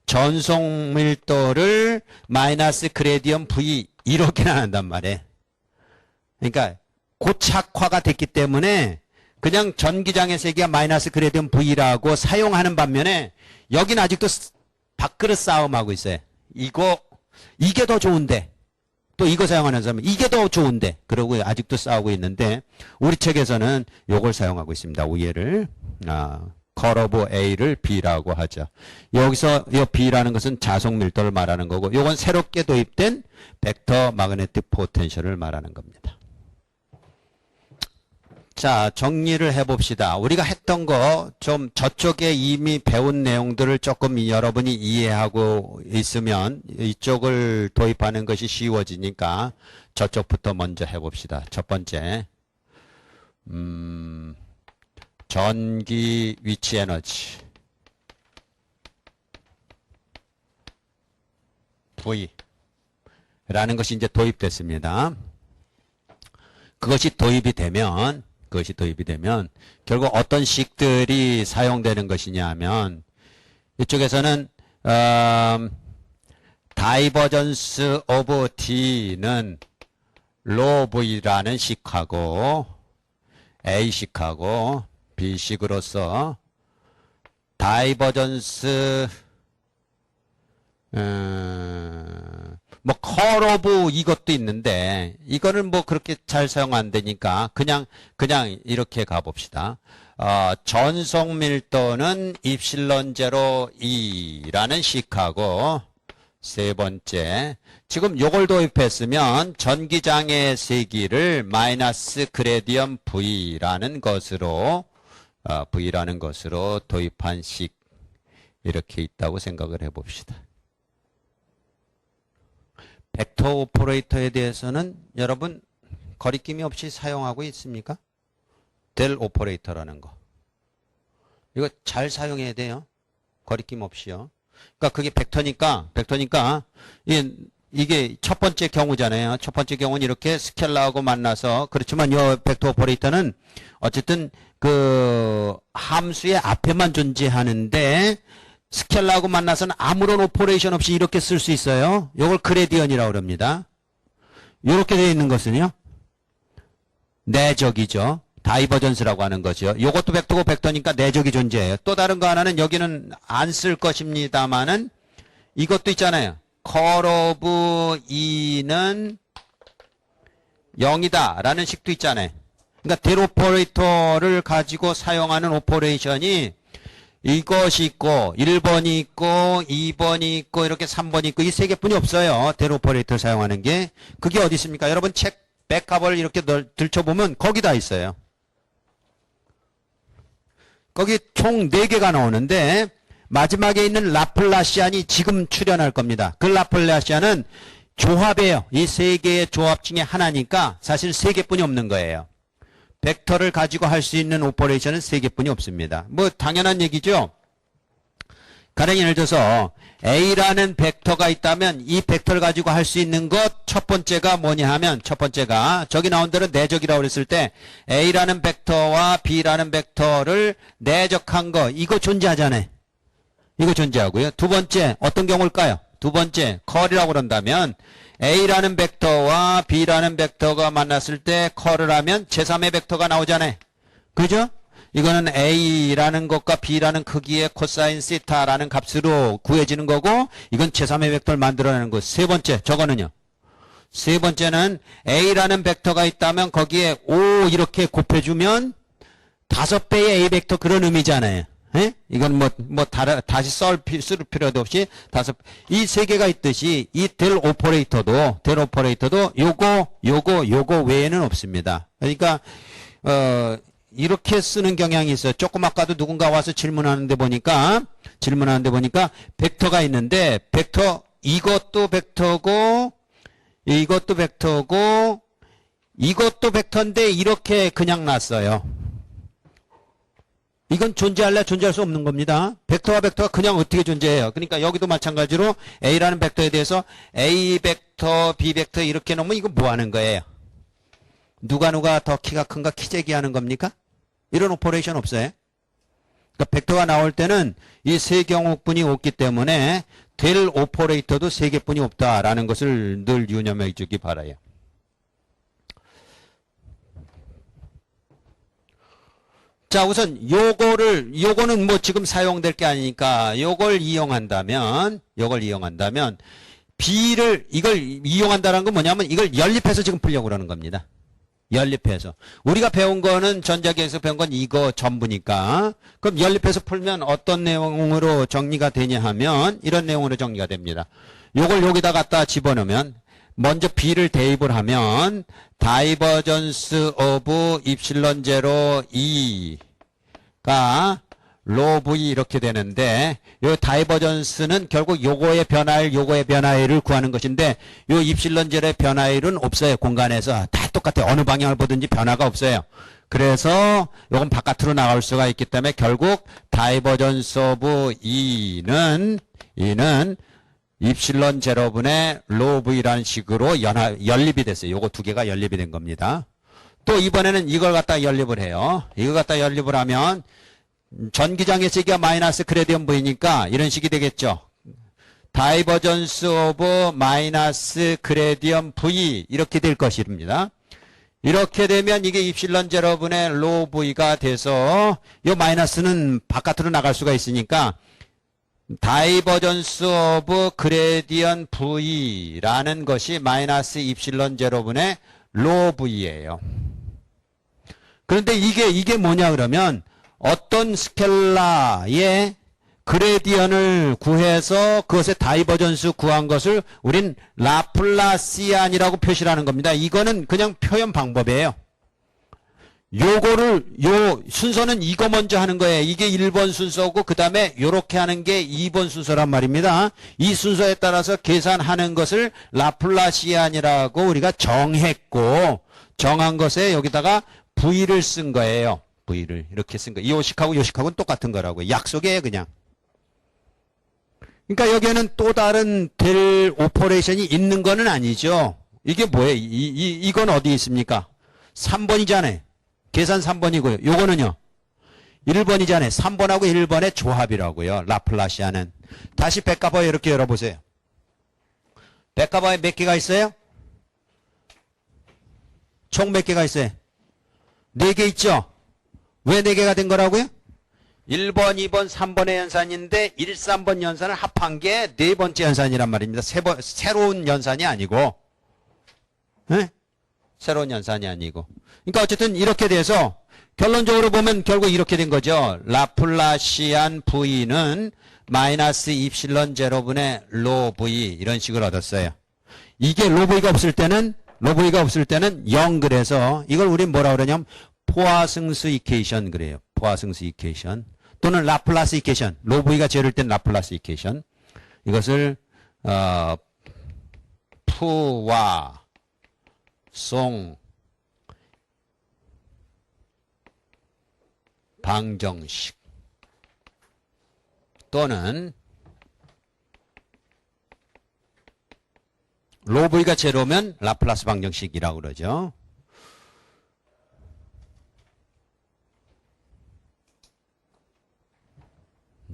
전송 밀도를 마이너스 그레디언 V 이렇게는 안 한단 말이에요. 그러니까 고착화가 됐기 때문에 그냥 전기장의 세기가 마이너스 그레디언 V라고 사용하는 반면에 여긴 아직도 밥그릇 싸움하고 있어요. 이게 더 좋은데 또 이거 사용하는 사람은 이게 더 좋은데 그러고 아직도 싸우고 있는데 우리 책에서는 요걸 사용하고 있습니다. 우예를 컬 오브 A를 B라고 하죠. 여기서 이 B라는 것은 자속 밀도를 말하는 거고 요건 새롭게 도입된 벡터 마그네틱 포텐셜을 말하는 겁니다. 자, 정리를 해봅시다. 우리가 했던 거 좀 저쪽에 이미 배운 내용들을 조금 여러분이 이해하고 있으면 이쪽을 도입하는 것이 쉬워지니까 저쪽부터 먼저 해봅시다. 첫 번째, 전기 위치 에너지 V라는 것이 이제 도입됐습니다. 그것이 도입이 되면 결국 어떤 식들이 사용되는 것이냐 하면 이쪽에서는 다이버전스 오브 T는 로 V라는 식하고 A식하고 B식으로서 다이버전스 뭐 컬 오브 이것도 있는데 이거는 뭐 그렇게 잘 사용 안 되니까 그냥 이렇게 가봅시다. 전송 밀도는 입실론 제로 E라는 식하고 세 번째 지금 요걸 도입했으면 전기장의 세기를 마이너스 그레디언 V라는 것으로 도입한 식 이렇게 있다고 생각을 해봅시다. 벡터 오퍼레이터에 대해서는 여러분 거리낌이 없이 사용하고 있습니까? 델 오퍼레이터라는 거. 이거 잘 사용해야 돼요. 거리낌 없이요. 그러니까 그게 벡터니까 이게 첫 번째 경우잖아요. 첫 번째 경우는 이렇게 스켈라하고 만나서 그렇지만 이 벡터 오퍼레이터는 어쨌든 그 함수의 앞에만 존재하는데 스켈라하고 만나서는 아무런 오퍼레이션 없이 이렇게 쓸 수 있어요. 이걸 그레디언이라고 합니다. 이렇게 되어 있는 것은요. 내적이죠. 다이버전스라고 하는 거죠. 이것도 벡터고 벡터니까 내적이 존재해요. 또 다른 거 하나는 여기는 안 쓸 것입니다만은 이것도 있잖아요. 컬 오브 E는 0이다 라는 식도 있잖아요. 그러니까 델 오퍼레이터를 가지고 사용하는 오퍼레이션이 이것이 있고 1번이 있고 2번이 있고 이렇게 3번이 있고 이 세 개뿐이 없어요. 델 오퍼레이터 사용하는 게. 그게 어디 있습니까? 여러분 책 백합을 이렇게 들춰보면 거기 다 있어요. 거기 총 4개가 나오는데 마지막에 있는 라플라시안이 지금 출현할 겁니다. 그 라플라시안은 조합이에요. 이 3개의 조합 중에 하나니까 사실 3개뿐이 없는 거예요. 벡터를 가지고 할 수 있는 오퍼레이션은 3개뿐이 없습니다. 뭐 당연한 얘기죠. 가령 예를 들어서 A라는 벡터가 있다면 이 벡터를 가지고 할 수 있는 것 첫 번째가 뭐냐 하면 첫 번째가 저기 나온 대로 내적이라고 그랬을 때 A라는 벡터와 B라는 벡터를 내적한 거 이거 존재하잖아요. 이거 존재하고요. 두 번째 어떤 경우일까요? 두 번째 컬이라고 그런다면 A라는 벡터와 B라는 벡터가 만났을 때 컬을 하면 제3의 벡터가 나오잖아요. 그죠? 이거는 A라는 것과 B라는 크기의 코사인 시타라는 값으로 구해지는 거고 이건 제3의 벡터를 만들어내는 거. 세 번째 저거는요. 세 번째는 A라는 벡터가 있다면 거기에 5 이렇게 곱해주면 5배의 A 벡터 그런 의미잖아요. 예? 이건 다시 쓸 필요도 없이 이 세 개가 있듯이 이 델 오퍼레이터도 요거 외에는 없습니다. 그러니까, 이렇게 쓰는 경향이 있어요. 조금 아까도 누군가 와서 질문하는데 보니까, 벡터가 있는데, 이것도 벡터고, 이것도 벡터인데, 이렇게 그냥 놨어요. 이건 존재할래 존재할 수 없는 겁니다. 벡터와 벡터가 그냥 어떻게 존재해요. 그러니까 여기도 마찬가지로 A라는 벡터에 대해서 A 벡터, B 벡터 이렇게 놓으면 이거 뭐 하는 거예요? 누가 더 키가 큰가 키 재기 하는 겁니까? 이런 오퍼레이션 없어요. 그러니까 벡터가 나올 때는 이 세 경우뿐이 없기 때문에 델 오퍼레이터도 세 개뿐이 없다라는 것을 늘 유념해 주기 바라요. 자, 우선 요거는 뭐 지금 사용될 게 아니니까 요걸 이용한다면 이걸 이용한다는 건 뭐냐면 이걸 연립해서 지금 풀려고 그러는 겁니다. 연립해서. 우리가 배운 거는 전자기에서 배운 건 이거 전부니까. 그럼 연립해서 풀면 어떤 내용으로 정리가 되냐 하면 이런 내용으로 정리가 됩니다. 요걸 여기다 갖다 집어넣으면 먼저 B를 대입을 하면 다이버전스 오브 입실론 제로 E가 로 V 이렇게 되는데 요 다이버전스는 결국 요거의 변화율을 구하는 것인데 요 입실론 제로의 변화율은 없어요. 공간에서 다 똑같아요. 어느 방향을 보든지 변화가 없어요. 그래서 요건 바깥으로 나갈 수가 있기 때문에 결국 다이버전스 오브 E는 입실론 제로분의 로 V라는 식으로 연립이 됐어요. 요거 두 개가 연립이 된 겁니다. 또 이번에는 이걸 갖다 연립을 해요. 이걸 갖다 연립을 하면 전기장의 세기가 마이너스 그레디언 V니까 이런 식이 되겠죠. 다이버전스 오브 마이너스 그레디언 V 이렇게 될 것입니다. 이렇게 되면 이게 입실론 제로분의 로 V가 돼서 이 마이너스는 바깥으로 나갈 수가 있으니까 다이버전스 오브 그레디언 V라는 것이 마이너스 입실론 제로분의 로 V예요. 그런데 이게 뭐냐 그러면 어떤 스켈라의 그레디언을 구해서 그것의 다이버전스 구한 것을 우린 라플라시안이라고 표시를 하는 겁니다. 이거는 그냥 표현 방법이에요. 요 순서는 이거 먼저 하는 거예요. 이게 1번 순서고 그 다음에 요렇게 하는 게 2번 순서란 말입니다. 이 순서에 따라서 계산하는 것을 라플라시안이라고 우리가 정했고 정한 것에 여기다가 V를 쓴 거예요. V를 이렇게 쓴 거예요. 요식하고는 똑같은 거라고요. 약속이에요 그냥. 그러니까 여기에는 또 다른 델 오퍼레이션이 있는 거는 아니죠. 이게 뭐예요? 이건 어디 있습니까? 3번이잖아요. 계산 3번이고요. 요거는요. 1번이잖아요. 3번하고 1번의 조합이라고요. 라플라시아는. 다시 백가버에 이렇게 열어보세요. 백가버에 몇 개가 있어요? 총 몇 개가 있어요? 4개 있죠? 왜 4개가 된 거라고요? 1번, 2번, 3번의 연산인데 1, 3번 연산을 합한 게 4번째 연산이란 말입니다. 새로운 연산이 아니고. 네? 새로운 연산이 아니고. 그러니까 어쨌든 이렇게 돼서 결론적으로 보면 결국 이렇게 된 거죠. 라플라시안 V는 마이너스 입실론 제로분의 로 V 이런 식을 얻었어요. 이게 로 V가 없을 때는 0 그래서 이걸 우린 뭐라 그러냐면 포화승수 이퀘이션 그래요. 포화승수 이퀘이션 또는 라플라스 이퀘이션. 로 V가 제로일 땐 라플라스 이퀘이션. 이것을 푸화송 방정식 또는 로 V가 제로면 라플라스 방정식이라고 그러죠.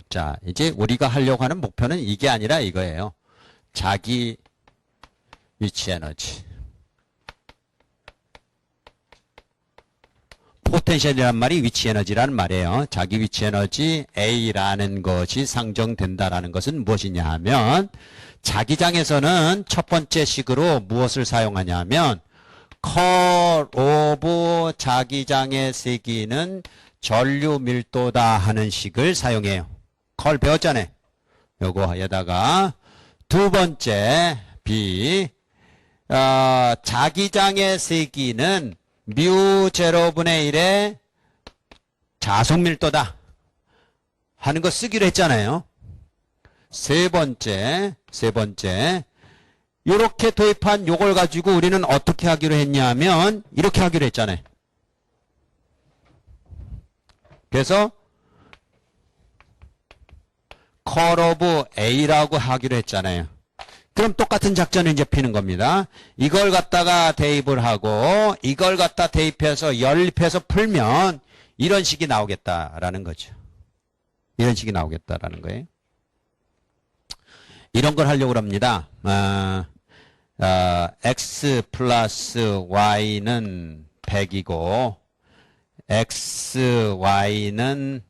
자, 이제 우리가 하려고 하는 목표는 이게 아니라 이거예요. 자기 위치 에너지. 포텐셜이란 말이 위치 에너지라는 말이에요. 자기 위치 에너지 A라는 것이 상정된다라는 것은 무엇이냐 하면 자기장에서는 첫 번째 식으로 무엇을 사용하냐 하면 컬 오브 자기장의 세기는 전류 밀도다 하는 식을 사용해요. 컬 배웠잖아요. 요거에다가 두 번째 B 자기장의 세기는 뮤 제로분의 1의 자속 밀도다 하는 거 쓰기로 했잖아요. 세 번째 이렇게 도입한 요걸 가지고 우리는 어떻게 하기로 했냐면 이렇게 하기로 했잖아요. 그래서 컬 오브 A라고 하기로 했잖아요. 그럼 똑같은 작전을 이제 피는 겁니다. 이걸 갖다가 대입을 하고 이걸 갖다 대입해서 연립해서 풀면 이런 식이 나오겠다라는 거죠. 이런 식이 나오겠다라는 거예요. 이런 걸 하려고 합니다. x 플러스 y는 100이고 xy는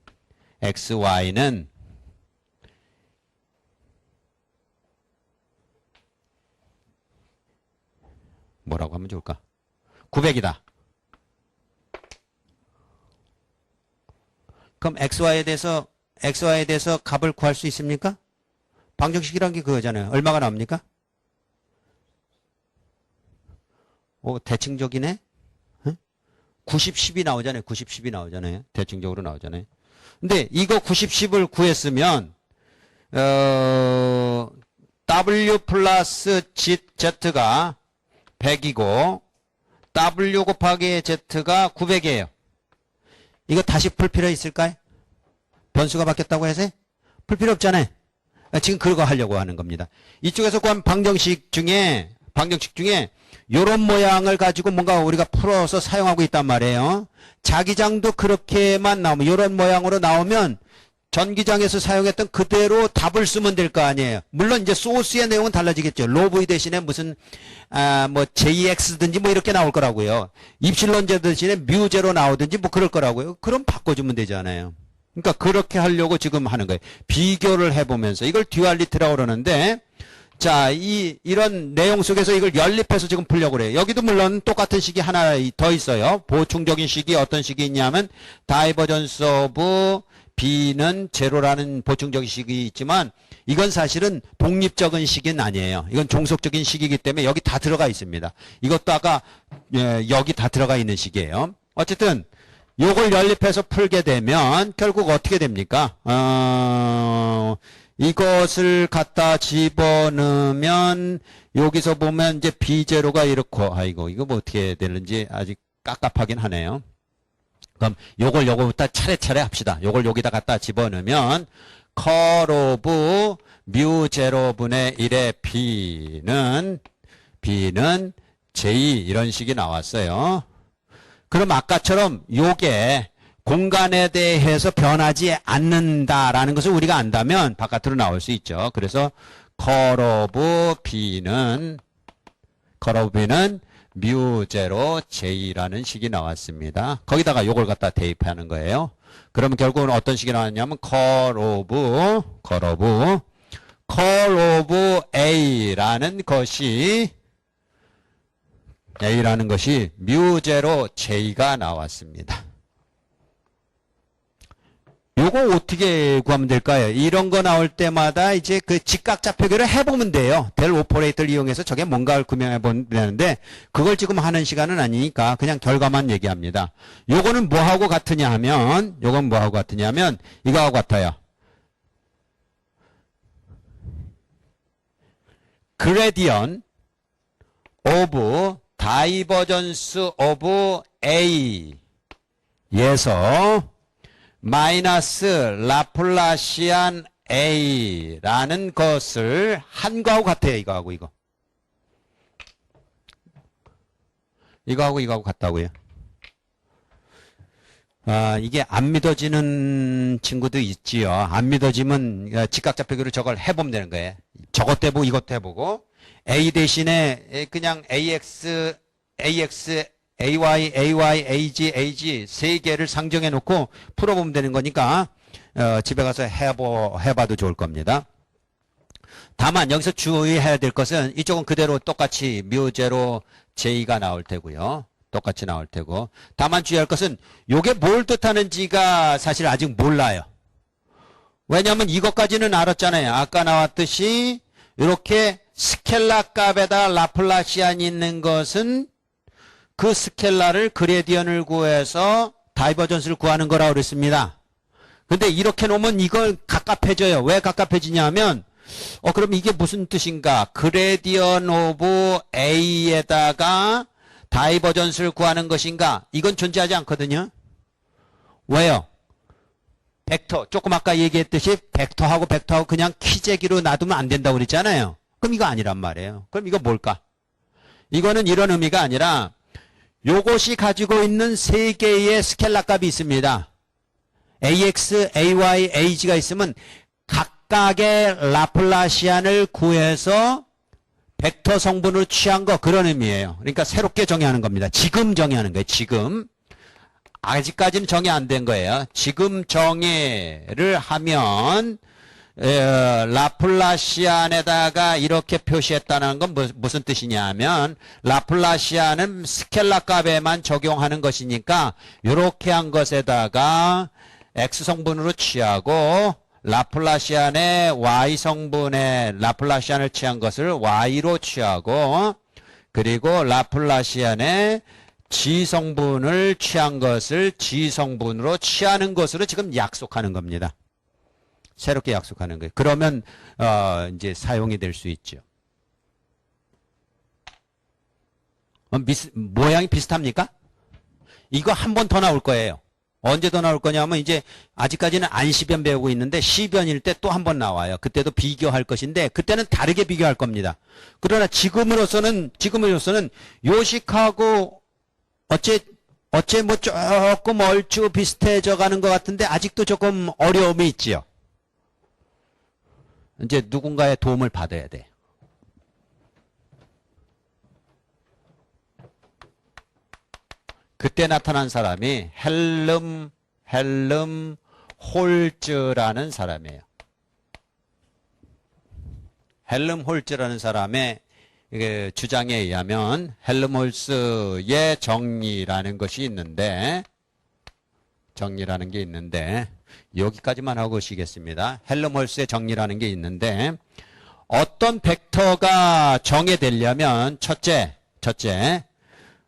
뭐라고 하면 좋을까? 900이다. 그럼 xy에 대해서 값을 구할 수 있습니까? 방정식이란 게 그거잖아요. 얼마가 나옵니까? 오, 대칭적이네? 90, 10이 나오잖아요. 90, 10이 나오잖아요. 대칭적으로 나오잖아요. 근데 이거 90, 10을 구했으면 W 플러스 Z가 100이고 W 곱하기 Z가 900이에요. 이거 다시 풀 필요 있을까요? 변수가 바뀌었다고 해서? 풀 필요 없잖아요. 지금 그거 하려고 하는 겁니다. 이쪽에서 구한 방정식 중에 요런 모양을 가지고 뭔가 우리가 풀어서 사용하고 있단 말이에요. 자기장도 그렇게만 나오면 요런 모양으로 나오면 전기장에서 사용했던 그대로 답을 쓰면 될 거 아니에요. 물론 이제 소스의 내용은 달라지겠죠. 로브 대신에 무슨 뭐 JX든지 뭐 이렇게 나올 거라고요. 입실론 제 대신에 뮤제로 나오든지 뭐 그럴 거라고요. 그럼 바꿔주면 되잖아요. 그러니까 그렇게 하려고 지금 하는 거예요. 비교를 해보면서 이걸 듀얼리티라고 그러는데 자, 이런 내용 속에서 이걸 연립해서 지금 풀려고 그래요. 여기도 물론 똑같은 식이 하나 더 있어요. 보충적인 식이 어떤 식이 있냐면 다이버전스 오브 B는 제로라는 보충적인 식이 있지만 이건 사실은 독립적인 식은 아니에요. 이건 종속적인 식이기 때문에 여기 다 들어가 있습니다. 이것도 아까 여기 다 들어가 있는 식이에요. 어쨌든 요걸 연립해서 풀게 되면 결국 어떻게 됩니까? 이것을 갖다 집어넣으면 여기서 보면 이제 B제로가 이렇고 아이고 이거 뭐 어떻게 되는지 아직 깝깝하긴 하네요. 그럼 요거부터 차례차례 합시다. 요걸 여기다 갖다 집어넣으면 컬 오브 뮤 제로분의 1의 B는 J 이런 식이 나왔어요. 그럼 아까처럼 요게 공간에 대해서 변하지 않는다라는 것을 우리가 안다면 바깥으로 나올 수 있죠. 그래서 컬 오브 B는 뮤 제로 J라는 식이 나왔습니다. 거기다가 요걸 갖다 대입하는 거예요. 그러면 결국은 어떤 식이 나왔냐면 컬 오브 A라는 것이 뮤 제로 J가 나왔습니다. 요거 어떻게 구하면 될까요? 이런 거 나올 때마다 이제 그 직각좌표기를 해보면 돼요. 델 오퍼레이터를 이용해서 저게 뭔가를 구명해보면 되는데 그걸 지금 하는 시간은 아니니까 그냥 결과만 얘기합니다. 요거는 뭐하고 같으냐 하면 이거하고 같아요. 그레디언 오브 다이버전스 오브 A에서 마이너스 라플라시안 A라는 것을 한 거하고 같아요. 이거하고 같다고요. 이게 안 믿어지는 친구도 있지요. 안 믿어지면 직각좌표기로 저걸 해보면 되는 거예요. 저것도 해보고 이것도 해보고 A 대신에 그냥 AX, AY, AG 세 개를 상정해 놓고 풀어보면 되는 거니까 집에 가서 해봐도 좋을 겁니다. 다만 여기서 주의해야 될 것은 이쪽은 그대로 똑같이 뮤제로 J가 나올 테고요. 똑같이 나올 테고. 다만 주의할 것은 요게 뭘 뜻하는지가 사실 아직 몰라요. 왜냐하면 이것까지는 알았잖아요. 아까 나왔듯이 이렇게 스켈라 값에다 라플라시안이 있는 것은 그 스켈라를 그레디언을 구해서 다이버전스를 구하는 거라고 그랬습니다. 근데 이렇게 놓으면 이걸 갑갑해져요. 왜 갑갑해지냐면 그럼 이게 무슨 뜻인가? 그레디언 오브 A에다가 다이버전스를 구하는 것인가? 이건 존재하지 않거든요. 왜요? 벡터, 조금 아까 얘기했듯이 벡터하고 그냥 키재기로 놔두면 안 된다고 그랬잖아요. 그럼 이거 아니란 말이에요. 그럼 이거 뭘까? 이거는 이런 의미가 아니라 요것이 가지고 있는 세 개의 스켈라 값이 있습니다. AX, AY, AG가 있으면 각각의 라플라시안을 구해서 벡터 성분으로 취한 거, 그런 의미예요. 그러니까 새롭게 정의하는 겁니다. 지금 정의하는 거예요. 지금. 아직까지는 정의 안 된 거예요. 지금 정의를 하면 라플라시안에다가 이렇게 표시했다는 건 무슨 뜻이냐면 라플라시안은 스켈라 값에만 적용하는 것이니까 이렇게 한 것에다가 X 성분으로 취하고 라플라시안의 Y 성분의 라플라시안을 취한 것을 Y로 취하고 그리고 라플라시안의 G 성분을 취한 것을 G 성분으로 취하는 것으로 지금 약속하는 겁니다. 새롭게 약속하는 거예요. 그러면 이제 사용이 될 수 있죠. 모양이 비슷합니까? 이거 한 번 더 나올 거예요. 언제 더 나올 거냐면 이제 아직까지는 안시변 배우고 있는데 시변일 때 또 한 번 나와요. 그때도 비교할 것인데 그때는 다르게 비교할 겁니다. 그러나 지금으로서는 요식하고 어째 뭐 조금 얼추 비슷해져 가는 것 같은데 아직도 조금 어려움이 있지요. 이제 누군가의 도움을 받아야 돼. 그때 나타난 사람이 헬름 홀츠라는 사람이에요. 헬름 홀츠라는 사람의 주장에 의하면 헬름 홀츠의 정리라는 것이 있는데 여기까지만 하고 쉬겠습니다. 헬름 홀츠의 정리라는 게 있는데 어떤 벡터가 정의되려면 첫째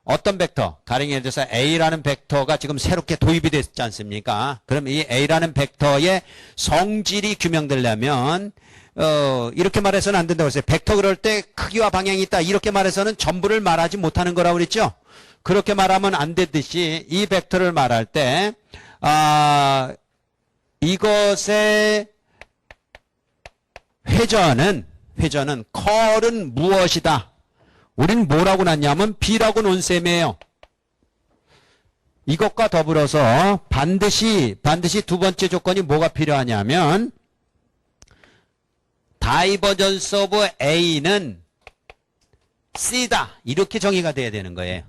어떤 벡터, 가령 예를 들어서 A라는 벡터가 지금 새롭게 도입이 됐지 않습니까? 그럼 이 A라는 벡터의 성질이 규명되려면 이렇게 말해서는 안 된다고 했어요. 벡터 그럴 때 크기와 방향이 있다. 이렇게 말해서는 전부를 말하지 못하는 거라고 그랬죠? 그렇게 말하면 안 되듯이 이 벡터를 말할 때 이것의 회전은 컬은 무엇이다? 우리는 뭐라고 놨냐면 B라고 놓은 셈이에요. 이것과 더불어서 반드시 두 번째 조건이 뭐가 필요하냐면 다이버전스 오브 A는 C다. 이렇게 정의가 돼야 되는 거예요.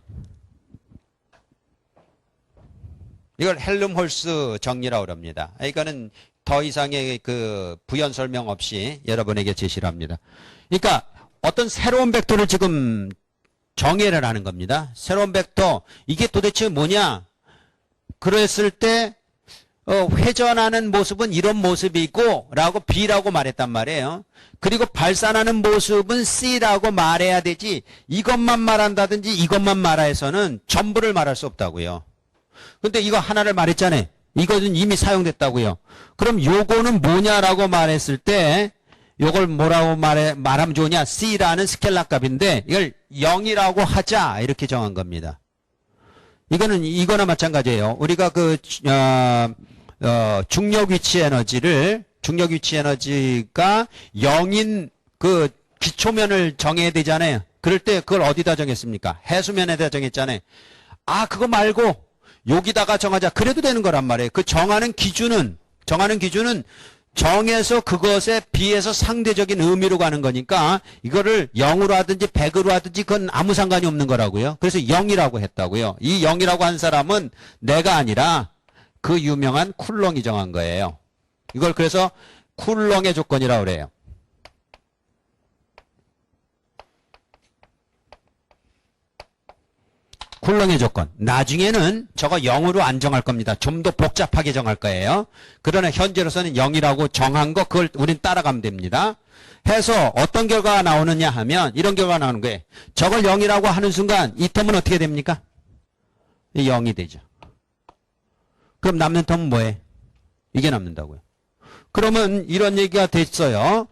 이걸 헬름홀스 정리라고 합니다. 이거는 더 이상의 그 부연 설명 없이 여러분에게 제시를 합니다. 그러니까 어떤 새로운 벡터를 지금 정의를 하는 겁니다. 새로운 벡터, 이게 도대체 뭐냐? 그랬을 때 회전하는 모습은 이런 모습이고 라고 B라고 말했단 말이에요. 그리고 발산하는 모습은 C라고 말해야 되지 이것만 말한다든지 이것만 말해서는 전부를 말할 수 없다고요. 근데 이거 하나를 말했잖아요. 이것은 이미 사용됐다고요. 그럼 요거는 뭐냐라고 말했을 때 요걸 뭐라고 말하면 좋으냐? C라는 스켈라 값인데 이걸 0이라고 하자 이렇게 정한 겁니다. 이거나 마찬가지예요. 우리가 중력 위치 에너지가 0인 그 기초면을 정해야 되잖아요. 그럴 때 그걸 어디다 정했습니까? 해수면에다 정했잖아요. 그거 말고 여기다가 정하자. 그래도 되는 거란 말이에요. 그 정하는 기준은 정해서 그것에 비해서 상대적인 의미로 가는 거니까 이거를 0으로 하든지 100으로 하든지 그건 아무 상관이 없는 거라고요. 그래서 0이라고 했다고요. 이 0이라고 한 사람은 내가 아니라 그 유명한 쿨롱이 정한 거예요. 이걸 그래서 쿨롱의 조건이라고 그래요. 쿨렁의 조건. 나중에는 저거 0으로 안 정할 겁니다. 좀 더 복잡하게 정할 거예요. 그러나 현재로서는 0이라고 정한 거 그걸 우린 따라가면 됩니다. 해서 어떤 결과가 나오느냐 하면 이런 결과가 나오는 거예요. 저걸 0이라고 하는 순간 이 텀은 어떻게 됩니까? 0이 되죠. 그럼 남는 텀은 뭐예요? 이게 남는다고요. 그러면 이런 얘기가 됐어요.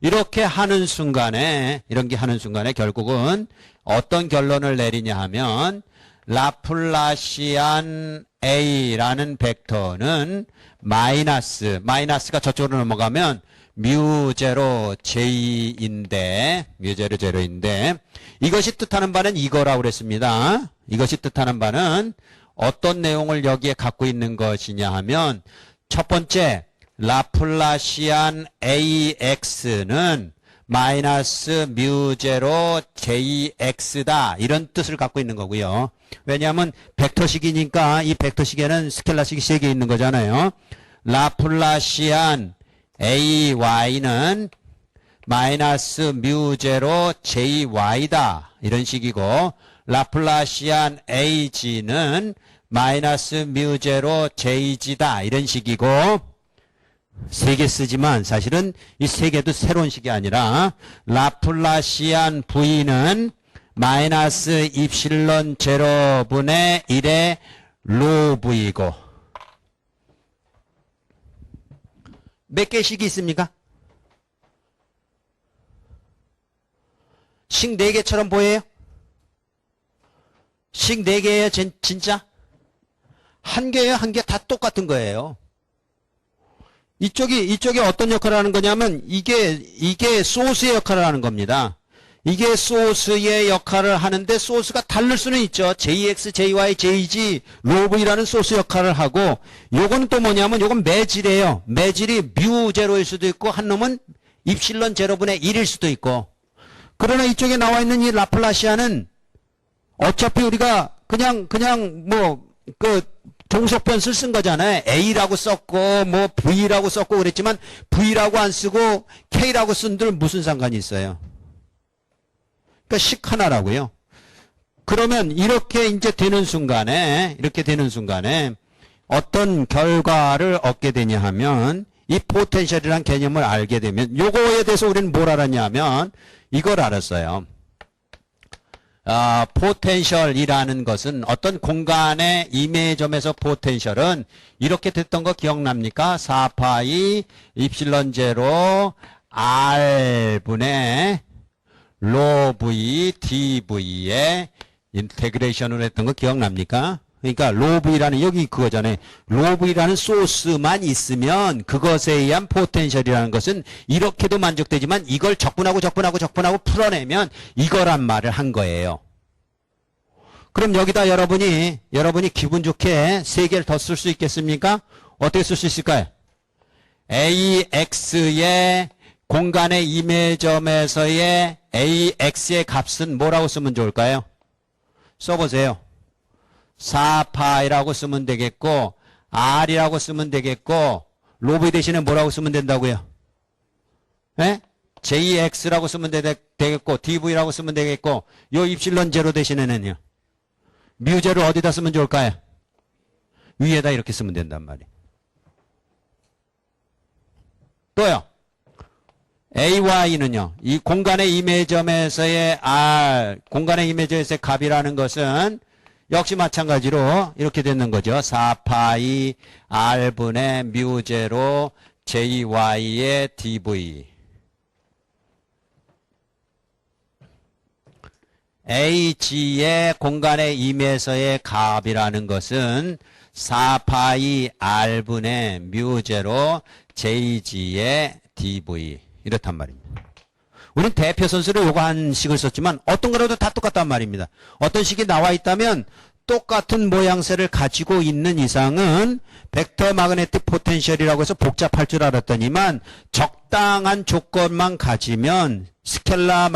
이렇게 하는 순간에 이런 게 하는 순간에 결국은 어떤 결론을 내리냐 하면 라플라시안 A라는 벡터는 마이너스가 저쪽으로 넘어가면 뮤제로 J인데 뮤제로 제로인데 이것이 뜻하는 바는 이거라고 그랬습니다. 이것이 뜻하는 바는 어떤 내용을 여기에 갖고 있는 것이냐 하면 첫 번째 라플라시안 AX는 마이너스 뮤제로 JX다. 이런 뜻을 갖고 있는 거고요. 왜냐하면 벡터식이니까 이 벡터식에는 스켈라식이 3개 있는 거잖아요. 라플라시안 AY는 마이너스 뮤제로 JY다. 이런 식이고 라플라시안 AG는 마이너스 뮤제로 JG다. 이런 식이고 3개 쓰지만 사실은 이 3개도 새로운 식이 아니라 라플라시안 V는 마이너스 입실론 제로분의 1의 로 V이고 몇 개씩이 있습니까? 식 4개처럼 보여요? 식 4개예요 진짜? 한 개예요? 한 개 다 똑같은 거예요. 이쪽이 어떤 역할을 하는 거냐면 이게 소스의 역할을 하는 겁니다. 이게 소스의 역할을 하는데 소스가 다를 수는 있죠. JX, JY, JG, 로브이라는 소스 역할을 하고 요거는 또 뭐냐면 요건 매질이에요. 매질이 뮤 제로일 수도 있고 한 놈은 입실론 제로분의 1일 수도 있고 그러나 이쪽에 나와 있는 이 라플라시아는 어차피 우리가 그냥 종속변수를 쓴 거잖아요. A라고 썼고 뭐 V라고 썼고 그랬지만 V라고 안 쓰고 K라고 쓴들 무슨 상관이 있어요? 그러니까 식 하나라고요. 그러면 이렇게 되는 순간에 어떤 결과를 얻게 되냐 하면 이 포텐셜이라는 개념을 알게 되면 요거에 대해서 우리는 뭘 알았냐면 이걸 알았어요. 포텐셜이라는 것은 어떤 공간의 이미점에서 포텐셜은 이렇게 됐던 거 기억납니까? 4파이 입실론 제로 R분의 로 V dV의 인테그레이션으로 했던 거 기억납니까? 그러니까 로 V라는 여기 그거잖아요. 로 V라는 소스만 있으면 그것에 의한 포텐셜이라는 것은 이렇게도 만족되지만 이걸 적분하고 풀어내면 이거란 말을 한 거예요. 그럼 여기다 여러분이 기분 좋게 3개를 더 쓸 수 있겠습니까? 어떻게 쓸 수 있을까요? AX의 공간의 이매점에서의 AX의 값은 뭐라고 쓰면 좋을까요? 써보세요. 4파이라고 쓰면 되겠고 R이라고 쓰면 되겠고 로브 대신에 뭐라고 쓰면 된다고요? 네? JX라고 쓰면 되겠고 DV라고 쓰면 되겠고 요 입실론 제로 대신에는요. 뮤제를 어디다 쓰면 좋을까요? 위에다 이렇게 쓰면 된단 말이에요. 또요. AY는요. 이 공간의 이매점에서의 공간의 이매점에서의 값이라는 것은 역시 마찬가지로 이렇게 되는 거죠. 4파이 R분의 뮤제로 JY의 DV. AG의 공간의 임에서의 값이라는 것은 4파이 R분의 뮤제로 JG의 DV. 이렇단 말입니다. 우리는 대표 선수로 요거 한 식을 썼지만 어떤 거라도 다 똑같단 말입니다. 어떤 식이 나와 있다면 똑같은 모양새를 가지고 있는 이상은 벡터 마그네틱 포텐셜이라고 해서 복잡할 줄 알았더니만 적당한 조건만 가지면 스켈라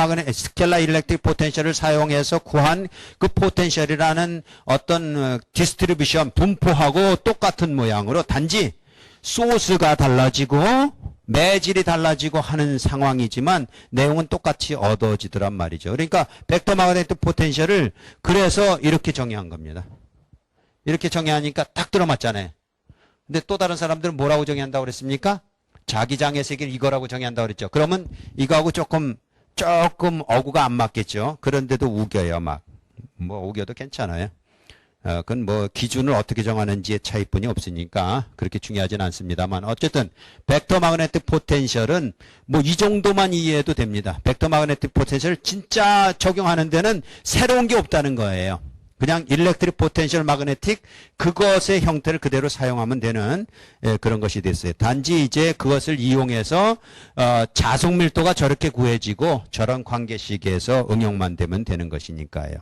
일렉트릭 포텐셜을 사용해서 구한 그 포텐셜이라는 어떤 디스트리뷰션 분포하고 똑같은 모양으로 단지 소스가 달라지고 매질이 달라지고 하는 상황이지만 내용은 똑같이 얻어지더란 말이죠. 그러니까 벡터 마그네틱 포텐셜을 그래서 이렇게 정의한 겁니다. 이렇게 정의하니까 딱 들어맞잖아요. 근데 또 다른 사람들은 뭐라고 정의한다고 그랬습니까? 자기장의 세계를 이거라고 정의한다고 그랬죠. 그러면 이거하고 조금 어구가 안 맞겠죠. 그런데도 우겨요, 막. 뭐 우겨도 괜찮아요. 그건 뭐 기준을 어떻게 정하는지의 차이뿐이 없으니까 그렇게 중요하진 않습니다만 어쨌든 벡터 마그네틱 포텐셜은 뭐 이 정도만 이해해도 됩니다. 벡터 마그네틱 포텐셜을 진짜 적용하는 데는 새로운 게 없다는 거예요. 그냥 일렉트릭 포텐셜 마그네틱 그것의 형태를 그대로 사용하면 되는 그런 것이 됐어요. 단지 이제 그것을 이용해서 자속 밀도가 저렇게 구해지고 저런 관계식에서 응용만 되면 되는 것이니까요.